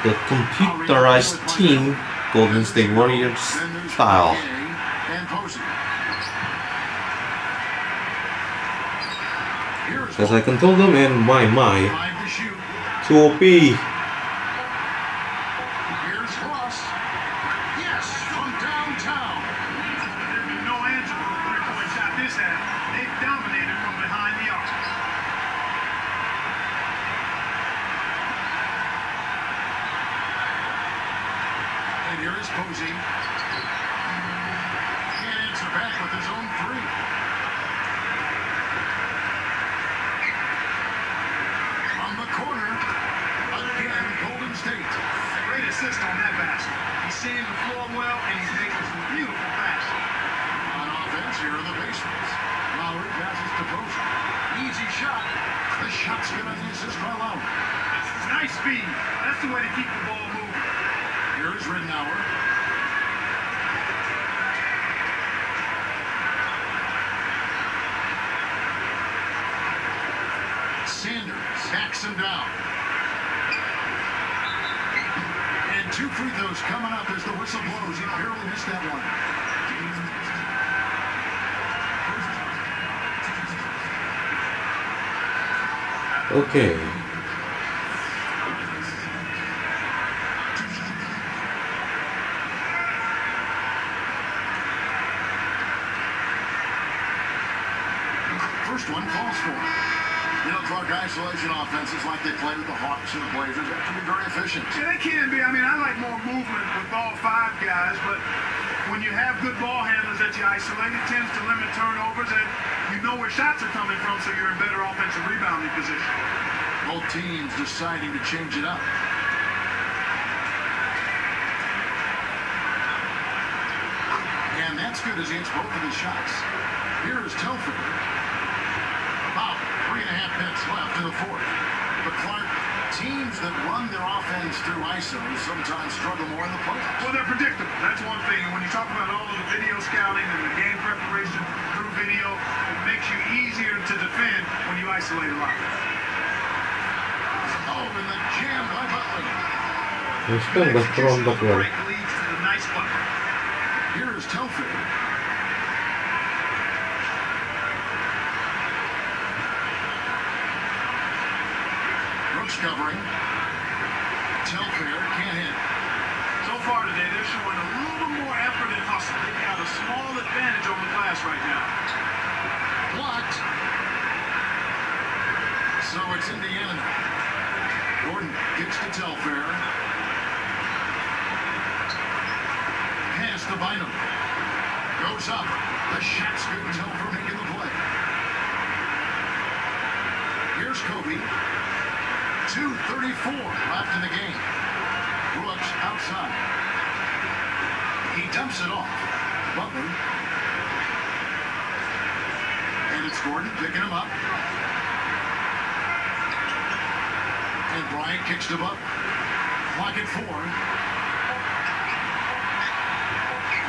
the computerized team, Golden State Warriors style. And Posey. Here's Because I control them in my 5 to shoot. 2 OP. Here's Ross. Yes, from downtown. There's been no answer for the three-point shot this half. They've dominated from behind the arc. And here is Posey. Can't answer back with his own 3. On the corner, again, Golden State. Great assist on that basket. He's seeing the floor well, and he's making some beautiful passes. On offense, here are the Pacers. Lowry passes to Posey. Easy shot. The shot's good on the assist by Lowry. Nice speed. That's the way to keep the ball moving. Here's Ridnour. Sanders backs him down. And 2 free throws coming up as the whistle blows. He barely missed that one. Okay. First one falls for him. You know, Clark, isolation offenses like they play with the Hawks and the Blazers have to be very efficient. Yeah, they can be. I mean, I like more movement with all 5 guys, but when you have good ball handlers that you isolate, it tends to limit turnovers, and you know where shots are coming from, so you're in better offensive rebounding position. Both teams deciding to change it up. And that's good as he hits both of his shots. Here is Telford. About 3.5 minutes left in the fourth. But Clark, teams that run their offense through ISO sometimes struggle more in the playoffs. Well, they're predictable. That's one thing. And when you talk about all of the video scouting and the game preparation through video, it makes you easier to defend when you isolate a lot. Oh, and the jam by Butler. Still got thrown back well. Break leads to the nice bucket. Here is Telford. Brooks covering. Telfair can't hit. So far today, they're showing a little more effort and hustle. They've got a small advantage on the glass right now. Blocked. So it's Indiana now. Gordon gets to Telfair. Pass to Bynum. Goes up. The shot's good. Telfair making the play. Here's Kobe. 2:34 left in the game. Brooks outside. He dumps it off. Butler. And it's Gordon picking him up. And Bryant kicks to Butler. Clock at 4.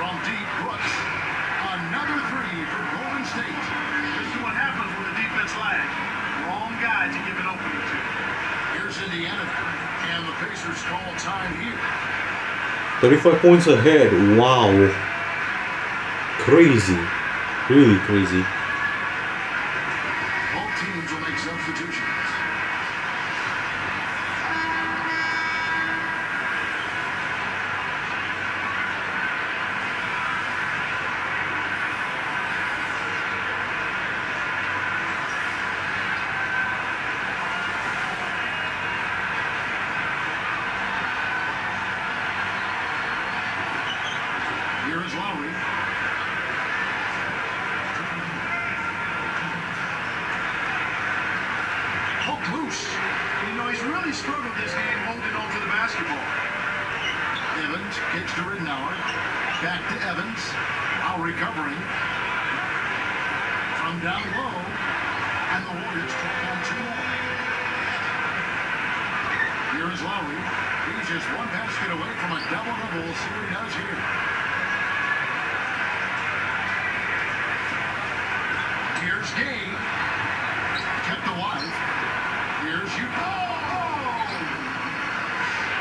From deep, Brooks. Another three for Golden State. This is what happens when the defense lags. Wrong guy to give an opening to. Here's Indiana. And the Pacers call time here. 35 points ahead. Wow. Crazy. Really crazy. Both teams will make substitutions. Here is Lowry. Hook loose. You know, he's really struggled this game holding on to the basketball. Evans kicks to Ridnour. Back to Evans. Lowry covering. From down low. And the Warriors track on 2 more. Here is Lowry. He's just one basket away from a double-double. We'll see what he does here. Here's Gay. Kept alive. Here's Utah.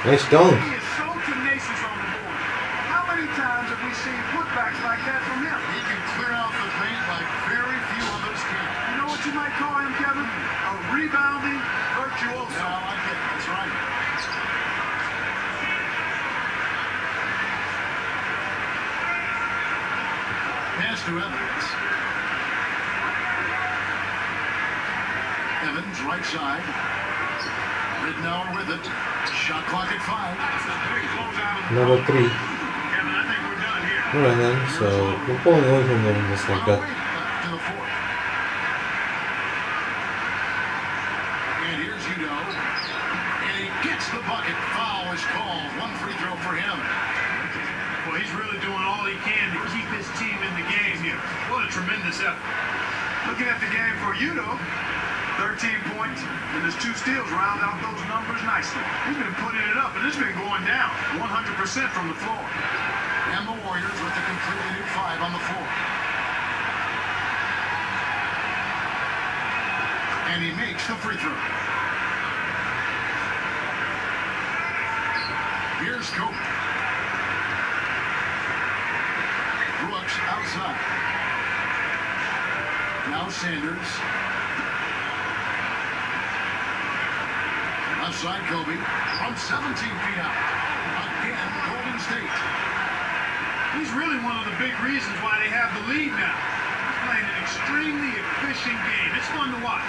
Nice dunk. He is so tenacious on the board. How many times have we seen putbacks like that from him? He can clear out the paint like very few others can. You know what you might call him, Kevin? A rebounding virtuoso. Yeah, I like it. That's right. Pass to Evans. Evans, right side. Ridnour with it. Shot clock at 5. That's a big closeout of the Number 3. Kevin, I think we're done here. Alright then, so we're pulling away from them just like that. To the 4th. And here's Udo. And he gets the bucket. Foul is called. 1 free throw for him. Well, he's really doing all he can to keep his team in the game here. What a tremendous effort. Looking at the game for Udo, 13 points, and his 2 steals round out those numbers nicely. He's been putting it up, and it's been going down 100% from the floor. And the Warriors with a completely new 5 on the floor. And he makes the free throw. Here's Kobe. Brooks outside. Now Sanders. Left side Kobe from 17 feet out. Again, Golden State. He's really one of the big reasons why they have the lead now. He's playing an extremely efficient game. It's fun to watch.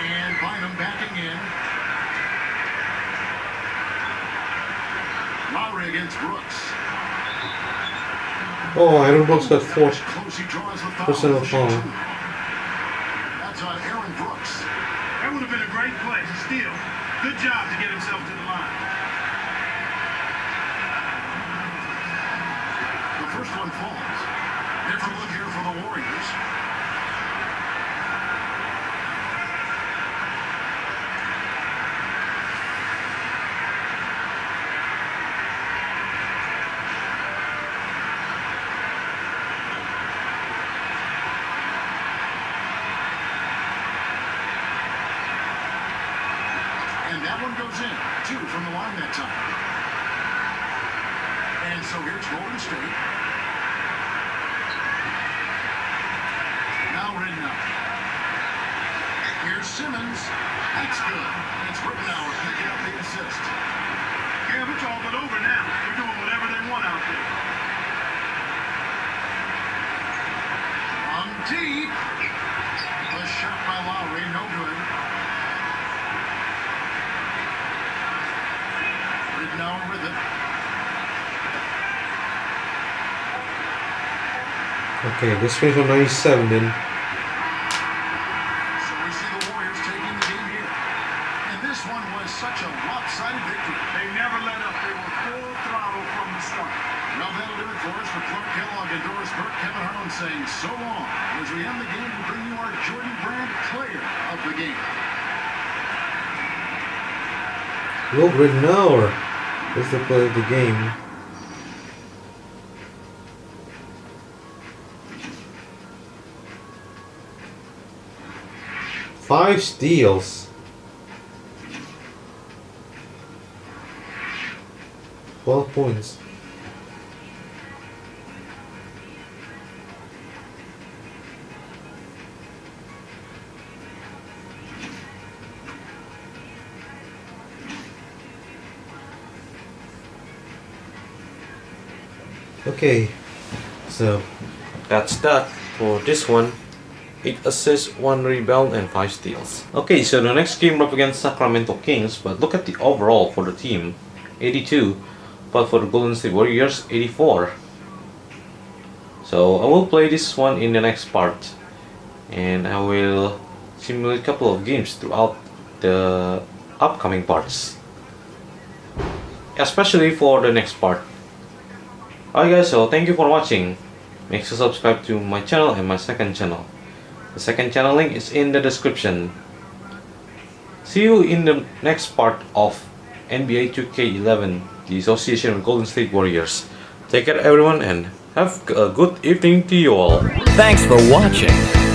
And Bynum backing in. Lowry against Brooks. Oh, Aaron Brooks got Close he draws the foul. personal foul. That's on Aaron Brooks. That would have been a great play. Steal. Good job to get himself to the line. The first one falls. Different look here for the Warriors. And that one goes in. 2 from the line that time. And so here's Golden State. Now Ridnour. Here's Simmons. That's good. It's Ridnour picking up the assist. Yeah, it's all but over now. They're doing whatever they want out there. From deep. The shot by Lowry, no good. Ridnour with it. Okay, this one's on 97 then. So we see the Warriors taking the game here. And this one was such a lopsided victory. They never let up. They were full throttle from the start. Well, that'll do it for us. For Clark Kellogg and Doris Burke, Kevin Harlan saying so long. As we end the game, we bring you our Jordan Brand player of the game. Will Ridnour is the player of the game. Five steals. 12 points. Okay, so that's that for this one. 8 assists, 1 rebound, and 5 steals. Okay, so the next game we're up against Sacramento Kings, but look at the overall for the team, 82, but for the Golden State Warriors, 84. So I will play this one in the next part, and I will simulate a couple of games throughout the upcoming parts, especially for the next part. Alright guys, so thank you for watching. Make sure to subscribe to my channel and my second channel. The second channel link is in the description. See you in the next part of NBA 2K11, the association with Golden State Warriors. Take care everyone and have a good evening to you all. Thanks for watching.